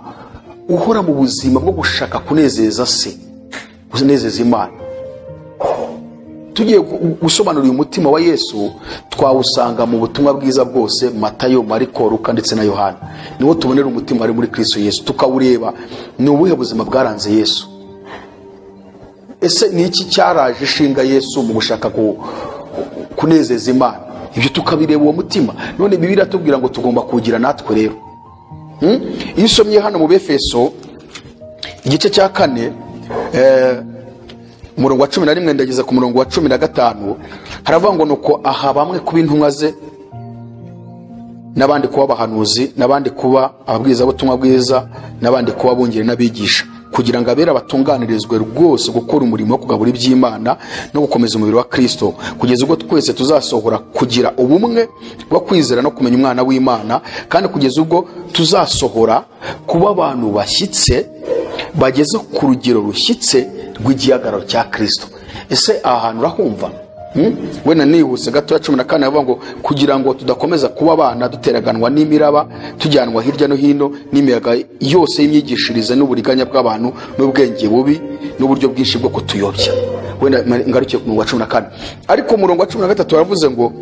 uhora mu buzima bwo gushaka kunezeza se, kunezeza Imana. Tugiye gusobanura uyu mutima wa Yesu twawusanga mu butumwa bwiza bwose, Matayo, Mariko, Luka ndetse na Yohana. Niwo tubonera umutima ari muri Kristo Yesu, tukawureba ni ubuhe buzima bwaranze Yesu. Ese ni iki cyaraje ishinga Yesu mu gushaka kunezeza Imana? Ibyo tukabireba uwo mutima. None Bibiliya tubwira ngo tugomba kugira natwe rero. Iyo usomye hano mu Befeso igice cya 4 umurongo wa 11 ndageza ku murongo wa 15 haravuga ngo nuko aha bamwe kuba intumwa ze, n'abandi kuba abahanuzi, n'abandi kuba ababwiriza butumwa bwiza, n'abandi kuba bungere n'abigisha, kugira ngo abera batunganirizwe rwose gukora umurimo wo kugabura iby'Imana no gukomeza umubiri wa Kristo, kugeza ubwo twese tuzasohora kugira ubumwe bwo kwizera no kumenya umwana w'Imana, kandi kugeza ubwo tuzasohora kuba abantu bashyitse bageze ku rugero rushyitse rw'igihagararo cya Kristo. Ese aha hantu urahumva? Wena nihuse gato ya 14 avuga ngo kugira ngo tudakomeza kuba abana duteraganwa n'imiraba, tujyanwa hirya no hino n'imiyaga yose y'imyigishirize n'uburiganya bw'abantu n'ubwenge bubi n'uburyo bwinshi bwo kutuyobya. Wena ngarukiye ku murongo wa 14, ariko umurongo wa 13 waravuze ngo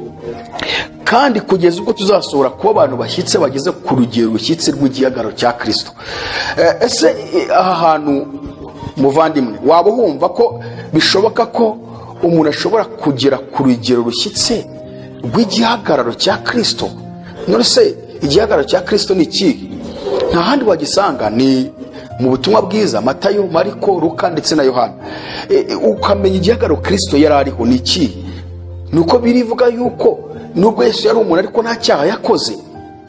kandi kugeza ubwo tuzasohora kuba abantu bashyitse bageze ku rugero rushyitse rw'igihagararo cya Kristo. Ese aha hantu muvandimwe waba humva ko bishoboka ko umuntu ashobora kugera ku rugero rushyitse rw'igihagararo cya Kristo? None se igihagararo cya Kristo ni iki? Nta handi wagisanga, ni mu butumwa bwiza Matayo, Mariko, Luka ndetse na Yohana. Ukamenya igihagararo Kristo yari ariho ni iki? Nuko birivuga yuko nubwo Yesu yari umuntu ariko nta cyaha yakoze,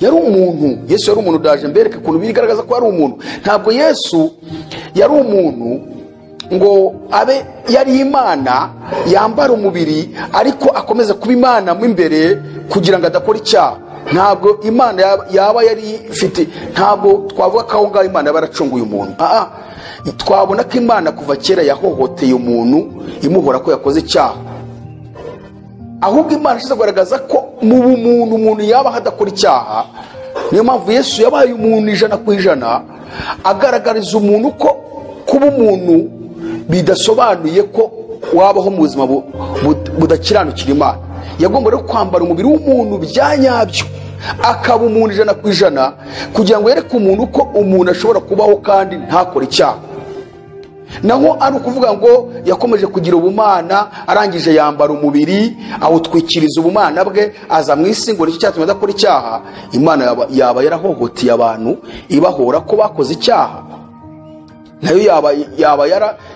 yari umuntu. Yesu yari umuntu, daje mbereke ukuntu bigaragaza ko yari umuntu. Ntabwo Yesu yari umuntu ngo abe yari Imana yambara umubiri ariko akomeza kuba Imana mu imbere kugira ngo adakora icyaha. Ntabwo Imana yaba yari ifite, ntabwo twavuga ko ngaho Imana yaba yaracunguye umuntu. Twabona ko Imana kuva kera yahohoteye umuntu imuhora ko yakoze icyaha, ahubwo Imana ishaka kugaragaza ko mu bumuntu umuntu yaba hadakora icyaha. Niyo mpamvu Yesu yabaye umuntu 100% agaragariza umuntu ko kuba umuntu bidasobanuye ko wabaho mu buzima budakiranukira Imana. Yagomba rero kwambara umubiri w'umuntu byanyabyo, akaba umuntu 100% kugira ngo yereke umuntu ko umuntu ashobora kubaho kandi ntakore icyaha. Naho ari ukuvuga ngo yakomeje kugira ubumana, arangije yambara umubiri awutwikiriza ubumana bwe, aza mu isi ngo nicyo cyatumye adakora icyaha. Imana yaba yarahohoteye abantu ibahora ko bakoze icyaha. Nayo yaba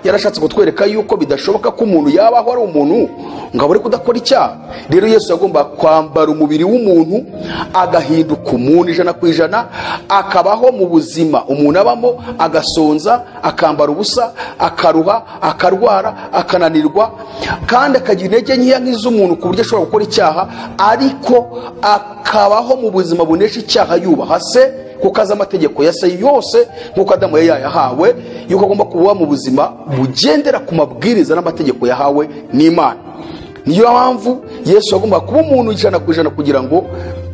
yarashatse kutwereka yuko bidashoboka ko umuntu yabaho ari umuntu ngo abure kudakora icyaha. Rero Yesu yagomba kwambara umubiri w'umuntu, agahinduka umuntu 100%, akabaho mu buzima umuntu abamo, agasonza, akambara ubusa, akaruha, akarwara, akananirwa, kandi akagira intege nkeya nk'iz'umuntu ku buryo ashobora gukora icyaha, ariko akabaho mu buzima bunesha icyaha yubaha se, kuko azi amategeko ya se yose nk'uko Adamu yayahawe, yuko agomba kuba mu buzima bugendera ku mabwiriza n'amategeko yahawe n'Imana. Niyo mpamvu Yesu agomba kuba umuntu 100% kugira ngo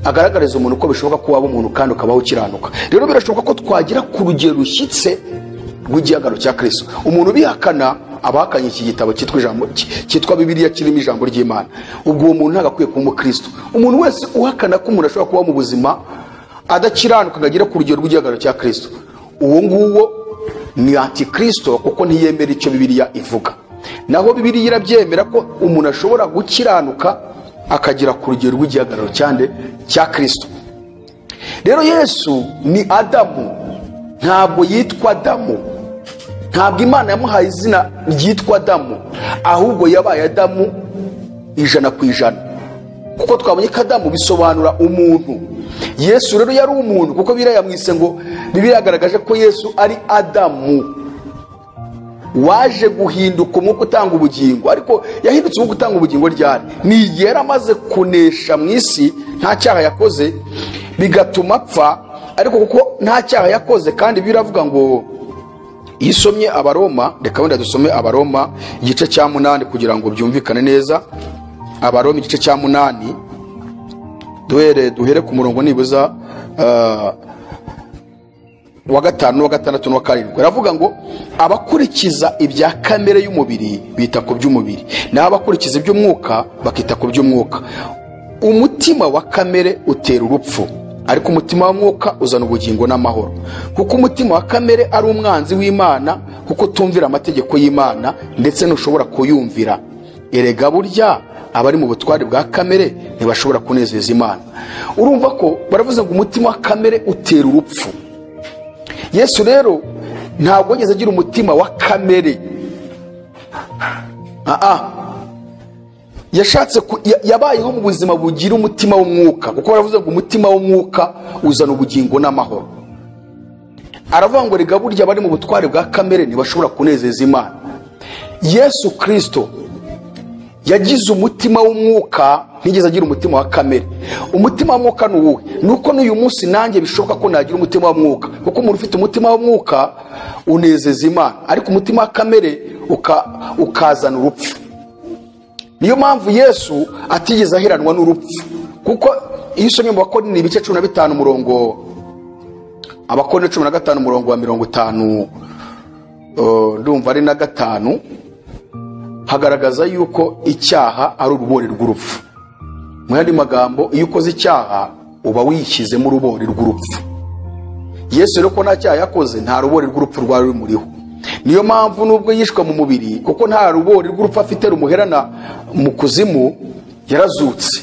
agaragariza umuntu ko bishoboka ko waba umuntu kandi ukabaho ukiranuka. Rero birashoboka ko twagira ku rugero rushyitse rw'igihagaro cya Kristo. Umuntu bihakana abahakanye iki gitabo cyitwa Bibiliya kirimo ijambo ry'Imana. Ubwo uwo muntu ntagakwiye kuba umukristo. Umuntu wese uhakana ko umuntu ashobora kuba mu buzima adakiranuka akagira ku rugero rw'igihagaro cya Kristo, uwo nguwo ni antikristo, kuko ntiyemera icyo Bibiliya ivuga. Naho Bibiliya irabyemera ko umuntu ashobora gukiranuka akagira ku rugero rw'igihagaro cya Kristo. Rero Yesu ni Adamu, ntabwo yitwa Adamu. Ntabwo Imana yamuhaye izina ryitwa Adamu, ahubwo yabaye Adamu 100%, kuko twabonye ko Adamu bisobanura umuntu. Yesu rero yari umuntu, kuko Bibiliya yamwise ngo, Bibiliya yagaragaje ko Yesu ari Adamu waje guhinduka umwuka utanga ubugingo. Ariko yahindutse umwuka utanga ubugingo ryari? Ni igihe yari amaze kunesha mu isi, nta cyaha yakoze bigatuma apfa. Ariko kuko nta cyaha yakoze, kandi biravuga ngo yisomye Abaroma, reka wenda dusome Abaroma igice cya 8 kugira ngo byumvikane neza. Abaroma igice cya 8 duhere ku murongo nibuza wa 5 wa 6 wa 7. Baravuga ngo abakurikiza ibya kamere y'umubiri bita ku by'umubiri, naho abakurikiza iby'umwuka bakita ku by'umwuka. Umutima wa kamere utera urupfu, ariko umutima w'umwuka uzana ubugingo n'amahoro. Kuko umutima wa kamere ari umwanzi w'Imana, kuko tumvira amategeko y'Imana ndetse ntushobora kuyumvira. Erega burya abari mu butware bwa kamere ntibashobora kunezeza Imana. Urumva ko baravuze ngo umutima wa kamere utera urupfu. Yesu rero ntabwo yigeze agira umutima wa kamere. Yashatse yabayeho mu buzima bugira umutima w'umwuka, kuko baravuze ngo umutima w'umwuka uzana ubugingo n'amahoro. Aravuga ngo rega burya abari mu butware bwa kamere ntibashobora kunezeza Imana. Yesu Kristo yagize umutima w'umwuka, ntigeze agira umutima wa kamere. Umutima w'umwuka ni uwuhe? Nuko n'uyu munsi nanjye bishoboka ko nagira umutima w'umwuka, kuko umuntu ufite umutima w'umwuka unezeza Imana, ariko umutima wa kamere ukazana urupfu. Niyo mpamvu Yesu atigeze aheranwa n'urupfu, kuko iyo usomye mu Bakorintho ibice 15 umurongo, Abakorintho 15 umurongo wa 50, ndumva ari na 5, hagaragaza yuko icyaha ari urubori rw'urupfu. Mu yandi magambo, iyo ukoze icyaha uba wishyize mu rubori rw'urupfu. Yesu rero ko nta cyaha yakoze, nta rubori rw'urupfu rwari rumuriho. Niyo mpamvu nubwo yishwe mu mubiri, kuko nta rubori rw'urupfu afite rumuherana mu kuzimu, yarazutse.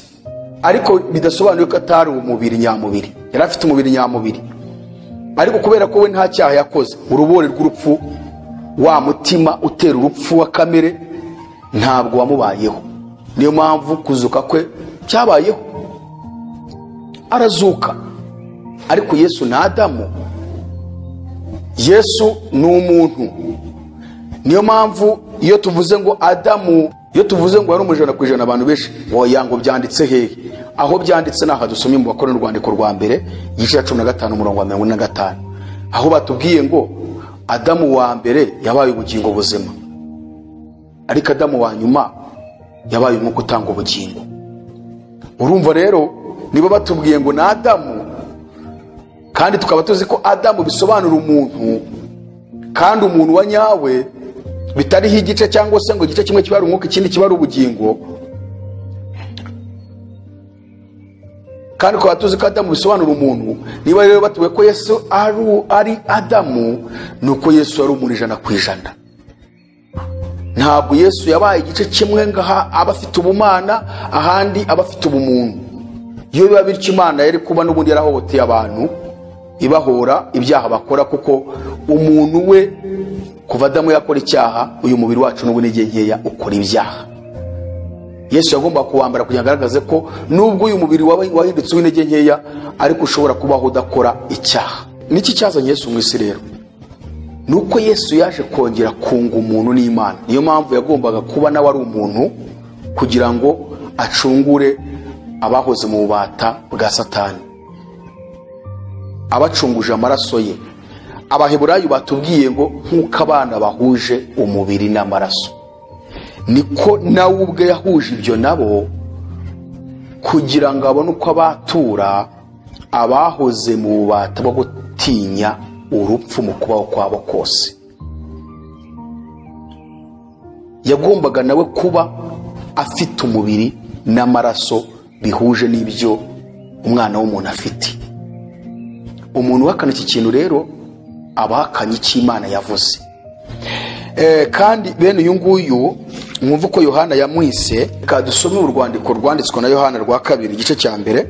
Ariko bidasobanuye ko atari umubiri nyamubiri, yari afite umubiri nyamubiri. Ariko kubera ko we nta cyaha yakoze, urubori rw'urupfu, wa mutima utera urupfu wa kamere, ntabwo wamubayeho. Niyo mpamvu kuzuka kwe cyabayeho, arazuka. Ariko Yesu ni Adamu, Yesu ni umuntu. Niyo mpamvu iyo tuvuze ngo Adamu, iyo tuvuze ngo yari 100% abantu benshi, oya ngo byanditse hehe? Aho byanditse naha dusomye mu Bakorintho urwandiko rwa mbere igice 15 umurongo wa 45, aho batubwiye ngo Adamu wa mbere yabaye ubugingo buzima, ariko Adamu wa nyuma yabaye umwuka utanga ubugingo. Urumva rero nibo batubwiye ngo na Adamu, kandi tukaba tuzi ko Adamu bisobanura umuntu, kandi umuntu wa nyawe bitariho igice cyangwa se ngo igice kimwe kibara umwuka ikindi kibara ubugingo. Kandi ko tuzi ko Adamu bisobanura umuntu, niba rero batuwe ko Yesu ari Adamu, nuko Yesu ari umuntu 100%. Ntabwo Yesu yabaye igice kimwe ngaha aba afite ubumana, ahandi aba afite ubumuntu. Iyo biba bityo Imana yari kuba n'ubundi yarahohoteye abantu, ibahora ibyaha bakora, kuko umuntu we kuva Adamu yakora icyaha, uyu mubiri wacu n'ubu n'igihe nkeya ukora ibyaha. Yesu yagomba kuwambara kugira ngo agaragaze ko nubwo uyu mubiri wahindutse w'intege nkeya, ariko ushobora kubaho udakora icyaha. Niki cyazanye Yesu mu isi rero? Nuko Yesu yaje kongera kunga umuntu n'Imana. Niyo mpamvu yagombaga kuba nawe ari umuntu, kugira ngo acungure abahoze mu bubata bwa Satani, abacunguje amaraso ye. Abaheburayo batubwiye ngo nk'uko abana bahuje umubiri n'amaraso, niko nawe ubwe yahuje ibyo nabo kugira ngo abone uko abatura abahoze mu bubata bwo gutinya urupfu mu kubaho kwabo kose. Yagombaga nawe kuba afite umubiri n'amaraso bihuje n'ibyo umwana w'umuntu afite. Umuntu uhakana iki kintu rero abahakanye icyo Imana yavuze. Kandi bene uyu nguyu mwumva ko Yohana yamwise. Kadusome urwandiko rwanditswe na Yohana rwa 2 igice cya mbere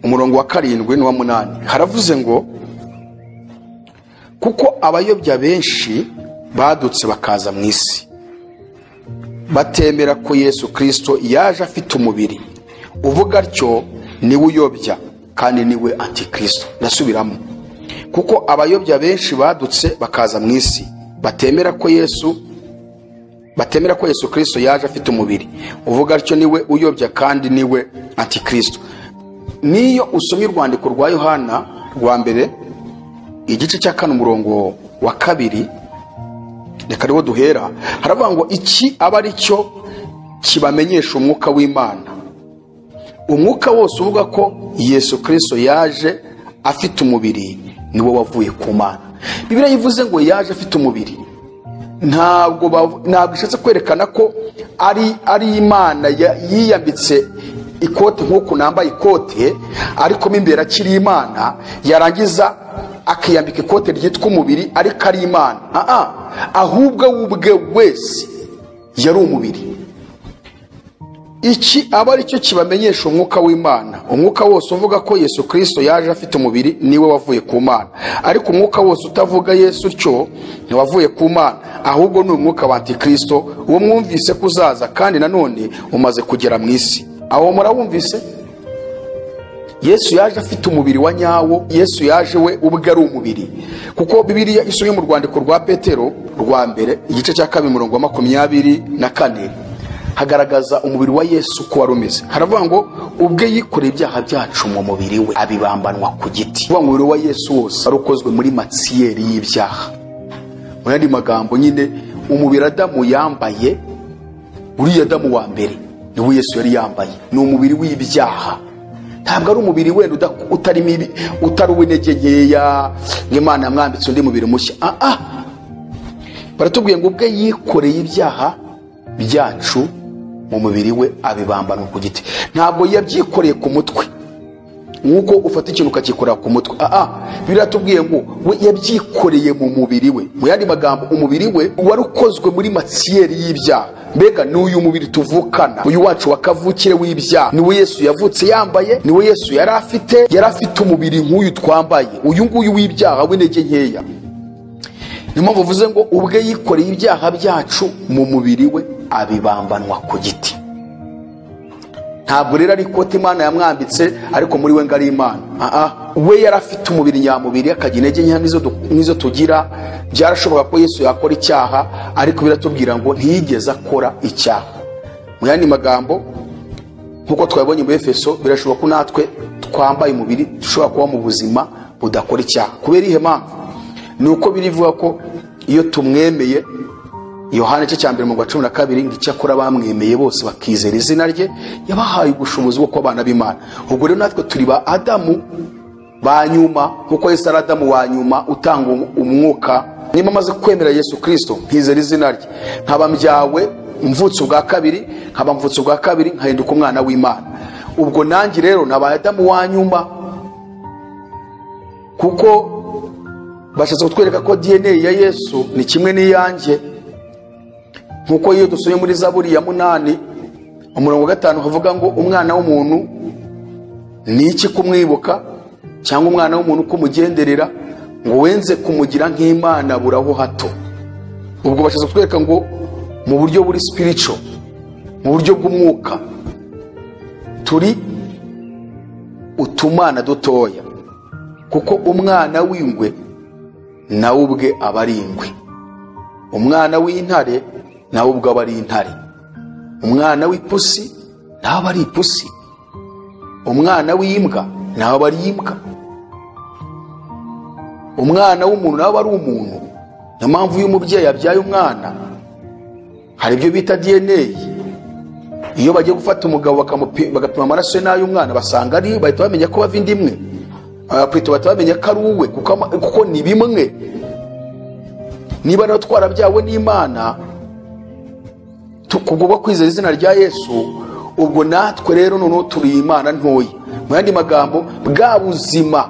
umurongo wa 7 n'uwa 8. Haravuze ngo kuko abayobya benshi badutse bakaza mu isi batemera ko Yesu Kristo yaje afite umubiri, uvuga atyo niwe uyobya kandi niwe antikristo. Ndasubiramo, kuko abayobya benshi badutse bakaza mu isi batemera ko Yesu Kristo yaje afite umubiri, uvuga atyo niwe uyobya kandi niwe antikristo. Niyo usomye urwandiko rwa Yohana rwa mbere igice cya 4 umurongo wa 2, reka rero duhera, haravuga ngo iki aba ari cyo kibamenyesha umwuka w'Imana. Umwuka wose uvuga ko Yesu Kristo yaje afite umubiri niwe wavuye ku Mana. Bibiliya yivuze ngo yaje afite umubiri, ntabwo ishatse kwerekana ko ari Imana yiyambitse ikote nk'uko nambaye ikote ariko mo imbere akiri Imana, yarangiza akiyambika ikote ryitwa umubiri ariko ari Imana. Ahubwo ubwe wese yari umubiri. Iki aba ari cyo kibamenyesha umwuka w'Imana. Umwuka wose uvuga ko Yesu Kristo yaje afite umubiri niwe wavuye ku Mana, ariko umwuka wose utavuga Yesu cyo ntiwavuye ku Mana, ahubwo ni umwuka wa antikristo, uwo mwumvise kuzaza kandi nanone umaze kugera mu isi. Aho murawumvise? Yesu yaje afite umubiri wa nyawo. Yesu yaje we ubwe ari umubiri, kuko Bibiliya isomye mu rwandiko rwa Petero rwa mbere igice cya 2 umurongo wa 24 hagaragaza umubiri wa Yesu ko warumeze. Haravuga ngo ubwe yikoreye ibyaha byacu mu mubiri we abibambanwa ku giti. Uvuga ngo umubiri wa Yesu wose ari ukozwe muri matsiyeri y'ibyaha. Mu yandi magambo nyine umubiri Adamu yambaye, uriya Adamu wa mbere niwe Yesu yari yambaye, ni umubiri w'ibyaha. Ntabwo ari umubiri wenda utari uw'intege nkeya nk'Imana yamwambitse undi mubiri mushya. Baratubwiye ngo ubwe yikoreye ibyaha byacu mu mubiri we abibambana ku giti. Ntabwo yabyikoreye ku mutwe nk'uko ufata ikintu ukakikorera ku mutwe. Biratubwiye ngo we yabyikoreye mu mubiri we. Mu yandi magambo umubiri we wari ukozwe muri matsiyeri y'ibyaha. Mbega ni uyu mubiri tuvukana, uyu wacu wakavukire w'ibyaha, niwe Yesu yavutse yambaye, niwe Yesu yari afite umubiri nk'uyu twambaye, uyu nguyu w'ibyaha w'intege nkeya. Niyo mpamvu uvuze ngo ubwe yikoreye ibyaha byacu mu mubiri we abibambanwa ku giti. Ntabwo rero ari ikote Imana yamwambitse ariko muri we ngo ari Imana. We yari afite umubiri nyamubiri, akagira intege nke nk'izo tugira. Byarashoboka ko Yesu yakora icyaha, ariko biratubwira ngo ntiyigeze akora icyaha. Mu yandi magambo nk'uko twabonye mu Efeso, birashoboka ko natwe twambaye umubiri dushobora kuba mu buzima budakora icyaha. Kubera ihe mpamvu ni uko birivuga ko iyo tumwemeye, Yohana cyo cyambere mu 12 ngo icyakora bamwemeye bose bakizera izina rye yabahaye ubushobozi bwo kuba abana b'Imana. Ubwo rero natwe turi ba Adamu ba nyuma, kuko Yesu ari Adamu wa nyuma utanga umwuka. Niba maze kwemera Yesu Kristo nkizera izina rye, nkaba mbyawe mvutse ubwa kabiri, nkahinduka umwana w'Imana. Ubwo nanjye rero nabaye Adamu wa nyuma, kuko bashatse kutwereka ko DNA ya Yesu ni kimwe n'iyanjye. Nkuko iyo dusomye muri Zaburi ya 8 umurongo wa 5 havuga ngo umwana w'umuntu ni iki kumwibuka, cyangwa umwana w'umuntu kumugenderera, ngo wenze kumugira nk'Imana buraho hato. Ubwo bashatse kutwereka ngo mu buryo buri spiritual, mu buryo bw'umwuka, turi utumana dutoya, kuko umwana w'ingwe nawe ubwe aba ari ingwe, umwana w'intare nawe ubwo aba ari intare, umwana w'ipusi nawe aba ari ipusi, umwana w'imbwa nawe aba ari imbwa, umwana w'umuntu nawe aba ari umuntu. Niyo mpamvu iyo umubyeyi abyaye umwana hari ibyo bita DNA. iyo bagiye gufata umugabo bagapima amaraso ye n'ay'umwana basanga ari, bahita bamenya ko bava inda imwe, bahita bamenya ko ari uwe, kuko ni bimwe. Niba rero twarabyawe n'Imana kubwo kwizera izina rya Yesu, ubwo natwe rero noneho turi Imana ntoya. Mu yandi magambo, bwa buzima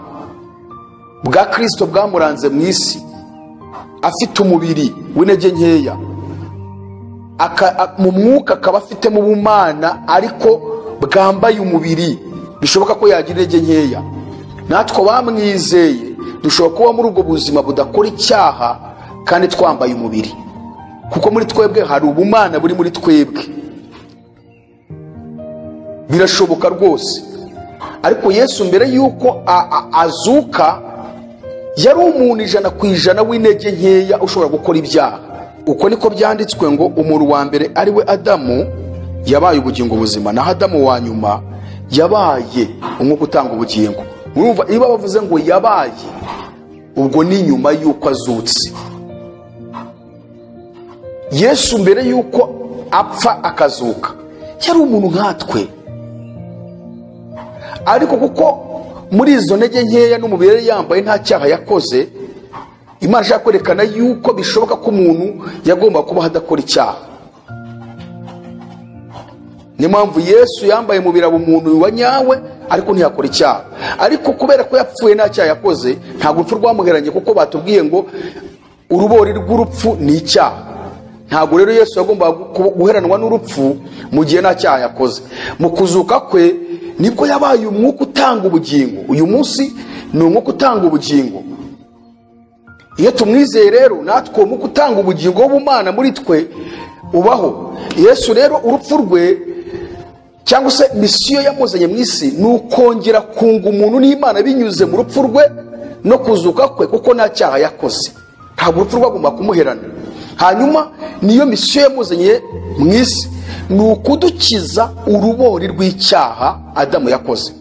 bwa Kristo bwamuranze mu isi, afite umubiri w'intege nkeya, mu mwuka akaba afite mu bumana ariko bwambaye umubiri, bishoboka ko yagira intege nkeya. Natwe bamwizeye dushobora kuba muri ubwo buzima budakora icyaha kandi twambaye umubiri, kuko muri twebwe hari ubumana buri muri twebwe. Birashoboka rwose. Ariko Yesu mbere yuko azuka yari umuntu 100% w'intege nkeya ushobora gukora ibyaha. Uko niko byanditswe ngo umuntu wa mbere ari we Adamu yabaye ubugingo buzima, na Adamu wa nyuma yabaye umwuka utanga ubugingo. Urumva iba bavuze ngo yabaye, ubwo ni nyuma yuko azutse. Yesu mbere yuko apfa akazuka yari umuntu nkatwe, ariko kuko muri izo ntege nkeya n'umubiri yambaye nta cyaha yakoze, Imana ishaka kwerekana yuko bishoboka ko umuntu yagomba kuba hadakora icyaha. Ni mpamvu Yesu yambaye umubiri umuntu wa nyawe ariko ntiyakora icyaha. Ariko kubera ko yapfuye nta cyaha yakoze, ntabwo urupfu rwamuheranye, kuko batubwiye ngo urubori rw'urupfu ni icyaha. Ntabwo rero Yesu yagomba guheranwa n'urupfu mu gihe nta cyaha yakoze. Mu kuzuka kwe nibwo yabaye umwuka utanga ubugingo. Uyu munsi ni umwuka utanga ubugingo. Iyo tumwizeye rero, natwe umwuka utanga ubugingo w'ubumana muri twe ubaho. Yesu rero urupfu rwe cyangwa se misiyo yamuzanye mu isi ni ukongera kunga umuntu n'Imana binyuze mu rupfu rwe no kuzuka kwe, kuko nta cyaha yakoze. Ntabwo urupfu rwagomba kumuherana. Hanyuma niyo misiyo yamuzanye mu isi, ni ukudukiza urubori rw'icyaha Adamu yakoze.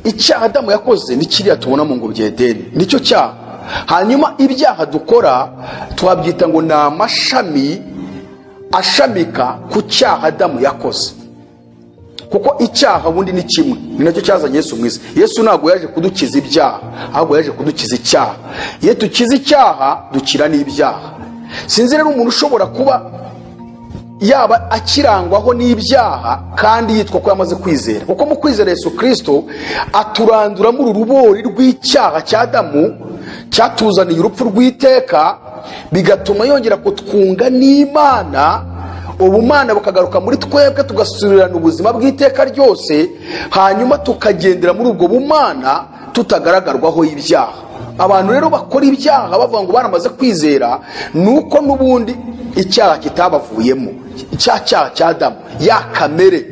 Icyaha Adamu yakoze ni kiriya tubona mu ngobyi ya Edeni, nicyo cyaha. Hanyuma ibyaha dukora twabyita ngo ni amashami ashamika ku cyaha Adamu yakoze, kuko icyaha bundi ni kimwe, ni nacyo cyazanye Yesu mu isi. Yesu ntabwo yaje kudukiza ibyaha, ahubwo yaje kudukiza icyaha. Iyo tukiza icyaha dukira n'ibyaha. Sinzi rero umuntu ushobora kuba yaba akirangwaho n'ibyaha kandi yitwa ko yamaze kwizera, kuko mu kwizera Yesu Kristo aturandura muri urubori rw'icyaha cya Adamu cyatuzaniye urupfu rw'iteka, bigatuma yongera kutwunga n'Imana, ubumana bukagaruka muri twebwe, tugasubirana ubuzima bw'iteka ryose, hanyuma tukagendera muri ubwo bumana tutagaragarwaho ibyaha. Abantu rero bakora ibyaha bavuga ngo baramaze kwizera, nuko nubundi icyaha kitabavuyemo. Icyaha cya Adamu, ya kamere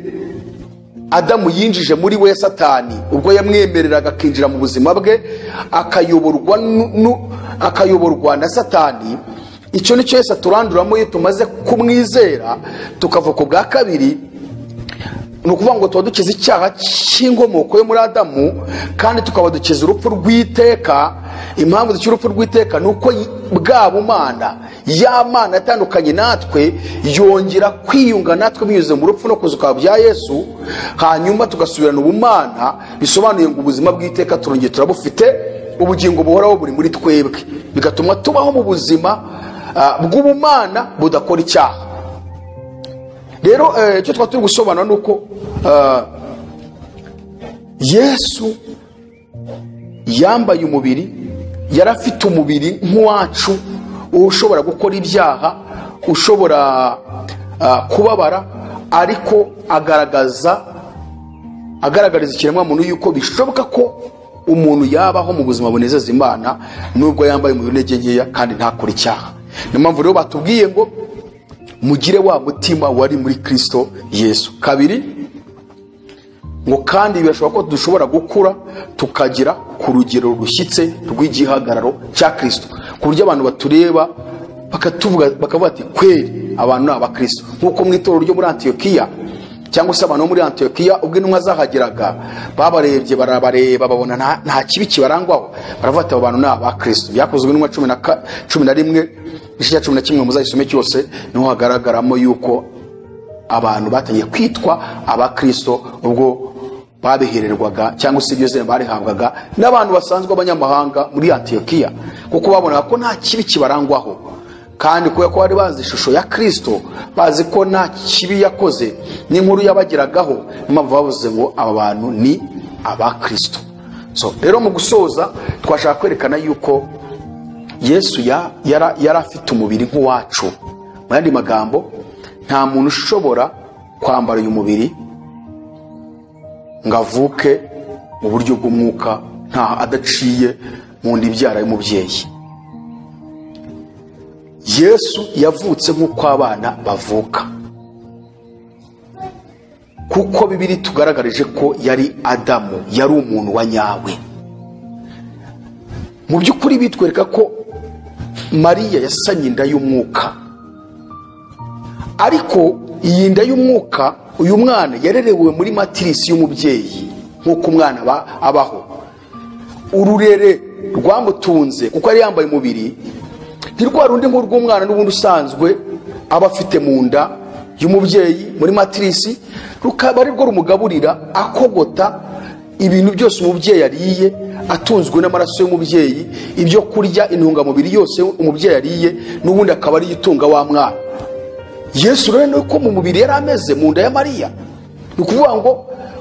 Adamu yinjije muri we Satani, ubwo yamwemereraga akinjira mu buzima bwe, akayoborwa na Satani. Icyo nicyo Yesu aturanduramo iyo tumaze kumwizera tukavuka bwa kabiri. Ni ukuvuga ngo tuba dukiza icyaha cy'inkomoko yo muri Adamu, kandi tukaba dukiza urupfu rw'iteka. Impamvu dukiza urupfu rw'iteka ni uko bwa bumana, ya Mana yatandukanye natwe, yongera kwiyunga natwe binyuze mu rupfu no kuzuka bya Yesu, hanyuma tugasubirana ubumana. Bisobanuye ngo ubuzima bw'iteka turongeye turabufite, ubugingo buhoraho buri muri twebwe, bigatuma tubaho mu buzima bw'ubumana budakora icyaha. Rero icyo twaba turi gusobanura ni uko Yesu yambaye umubiri, yari afite umubiri nk'uwacu, ushobora gukora ibyaha, ushobora kubabara, ariko agaragariza ikiremwamuntu yuko bishoboka ko umuntu yabaho mu buzima bunezeza Imana nubwo yambaye umubiri w'intege nkeya kandi ntakora icyaha. Niyo mpamvu rero batubwiye ngo mugire wa mutima wari muri Kristo Yesu. Kabiri ngo kandi birashoboka ko dushobora gukura tukagira ku rugero rushyitse rw'igihagararo cya Kristo, ku buryo abantu batureba bakavuga ati kweri abantu ni abakristo. Nk'uko mu itorero ryo muri Antiyokiya, cyangwa se abantu bo muri Antiyokiya ubwo intumwa zahageraga babarebye, barabareba babona nta kibi kibarangwaho, baravuga ati abo bantu ni abakristo. Byakozwe n'intumwa 11 igice cya 11 muzayisome cyose, niho hagaragaramo yuko abantu batangiye kwitwa abakristo ubwo babihererwaga cyangwa se ibyo zina barihabwaga n'abantu basanzwe abanyamahanga muri Antiyokiya, kuko babonaga ko nta kibi kibarangwaho, kandi kubera ko bari bazi ishusho ya Kristo, bazi ko nta kibi yakoze n'inkuru yabageragaho, impamvu bavuze ngo aba bantu ni abakristo. So rero mu gusoza twashaka kwerekana yuko Yesu yari afite umubiri nk'uwacu. Mu yandi magambo, nta muntu ushobora kwambara uyu mubiri ngavuke mu buryo bw'umwuka nta adaciye mu nda ibyara y'umubyeyi. Yesu yavutse nk'uko abana bavuka, kuko Bibiri tugaragarije ko yari Adamu, yari umuntu wa nyawe. Mu by'ukuri bitwereka ko Mariya yasanye inda y'umwuka, ariko iyi nda y'umwuka, uyu mwana yarerewe muri matirisi y'umubyeyi nk'uko umwana abaho. Ururere rwamutunze kuko yari yambaye umubiri ntirwa rundi nk'urw'umwana n'ubundi usanzwe aba afite mu nda y'umubyeyi muri matirisi, rukaba ari rwo rumugaburira akogota ibintu byose umubyeyi yariye, atunzwe n'amaraso y'umubyeyi, ibyo kurya, intungamubiri yose umubyeyi yariye n'ubundi akaba ari itunga wa mwana. Yesu rero nuko mu mubiri yari ameze mu nda ya Mariya, ni ukuvuga ngo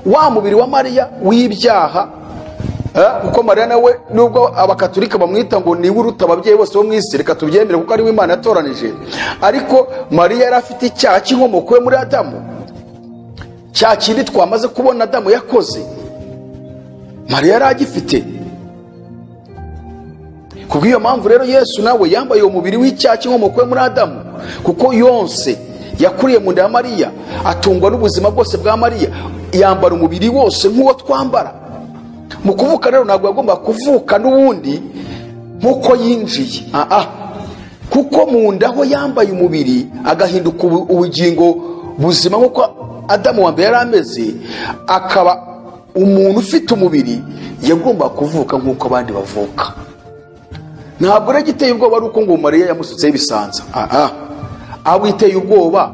wa mubiri wa Mariya w'ibyaha, kuko Mariya nawe nubwo abakatolika bamwita ngo niwe uruta ababyeyi bose bo mu isi, reka tubyemere kuko ari we Imana yatoranije, ariko Mariya yari afite icyaha cy'inkomoko muri Adamu, cya kindi twamaze kubona Adamu yakoze, Mariya yari agifite. Kubw'iyo mpamvu rero Yesu nawe yambaye uwo mubiri w'icyaha cy'inkomoko muri Adamu, kuko yonse yakuriye mu nda ya Mariya, atungwa n'ubuzima bwose bwa Mariya, yambara umubiri wose nk'uwo twambara. Mu kuvuka rero ntabwo yagomba kuvuka n'ubundi nk'uko yinjiye, kuko mu nda ho yambaye umubiri agahinduka ubugingo buzima nk'uko Adamu wa mbere yari ameze, akaba umuntu ufite umubiri, yagomba kuvuka nk'uko abandi bavuka. Ntabwo rero giteye ubwoba ari uko ngo Mariya yamusutseho ibisanza, abo iteye ubwoba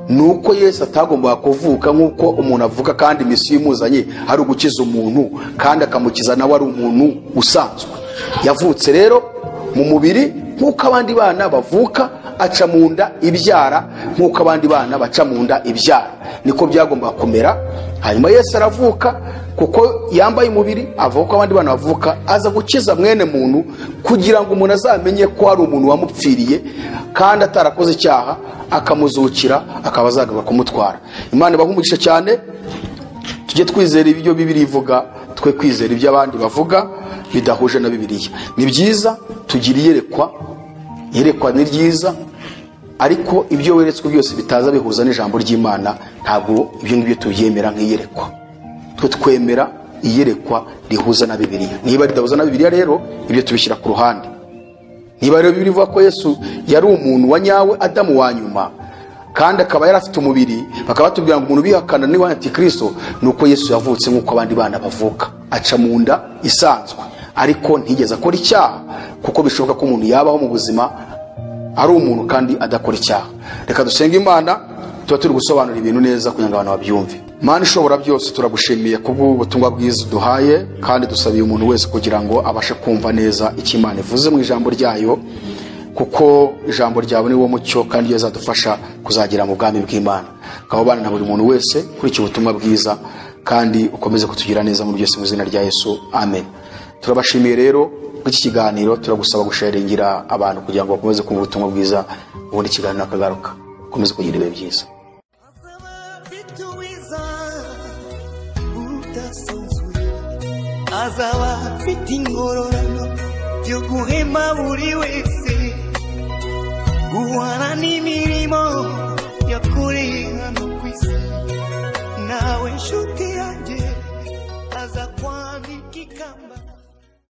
nuko Yesu atagomba kuvuka nk'uko umuntu avuka, kandi misiyo imuzanye ari ugukiza umuntu, kandi akamukiza nawe ari umuntu usanzwe. Yavutse rero mu mubiri nk'uko abandi bana bavuka, aca mu nda ibyara nk'uko abandi bana baca mu nda ibyara, niko byagomba kumera. Hanyuma Yesu aravuka kuko yambaye umubiri, avuka abandi bana bavuka, aza gukiza mwene muntu, kugira ngo umuntu azamenye ko ari umuntu wamupfiriye kandi atarakoze icyaha, akamuzukira, akaba azagaruka kumutwara. Imana ibahumugisha cyane, tujye twizera ibyo Bibiri ivuga, twe kwizera ibyo abandi bavuga bidahuje na Bibiliya. Ni byiza tugira iyerekwa ni ryiza, ariko ibyo weretswe byose bitaza bihuza n'ijambo ry'Imana, ntabwo ibyo ngibyo tubyemera nk'iyerekwa. Twe twemera iyerekwa rihuza na Bibiliya. Niba ridahuza na Bibiliya rero ibyo tubishyira ku ruhande. Niba rero Bibiliya ivuga ko Yesu yari umuntu wa nyawe, Adamu wa nyuma, kandi akaba yari afite umubiri, bakaba batubwira ngo umuntu bihakana ni wa Antikristo, nuko Yesu yavutse nk'uko abandi bana bavuka, aca mu nda isanzwe, ariko ntigeze akora icyaha, kuko bishoboka ko umuntu yabaho mu buzima ari umuntu kandi adakora icyaha. Reka dusenge Imana, tuba turi gusobanura ibintu neza kugira ngo abantu babyumve. Mana ishobora byose, turagushimiye kubw'ubutumwa bwiza duhaye, kandi dusabiye umuntu wese kugira ngo abashe kumva neza icyo Imana ivuze mu ijambo ryayo, kuko ijambo ryawe ni wo mucyo kandi yazadufasha kuzagera mu bwami bw'Imana. Kabana na buri muntu wese kuri iki butumwa bwiza, kandi ukomeze kutugira neza muri byose mu izina rya Yesu, amen. Turabashimiye rero iki kiganiro, turagusaba gusharingira abantu kugira ngo bakomeze kumva ubutumwa bwiza, ubundi ikiganiro akagaruka. Ukomeze kugira ibihe byiza. Azaba afite ingororano yo guhema buri wese, guhana n'imirimo yakoreye hano ku isi. Nawe nshuti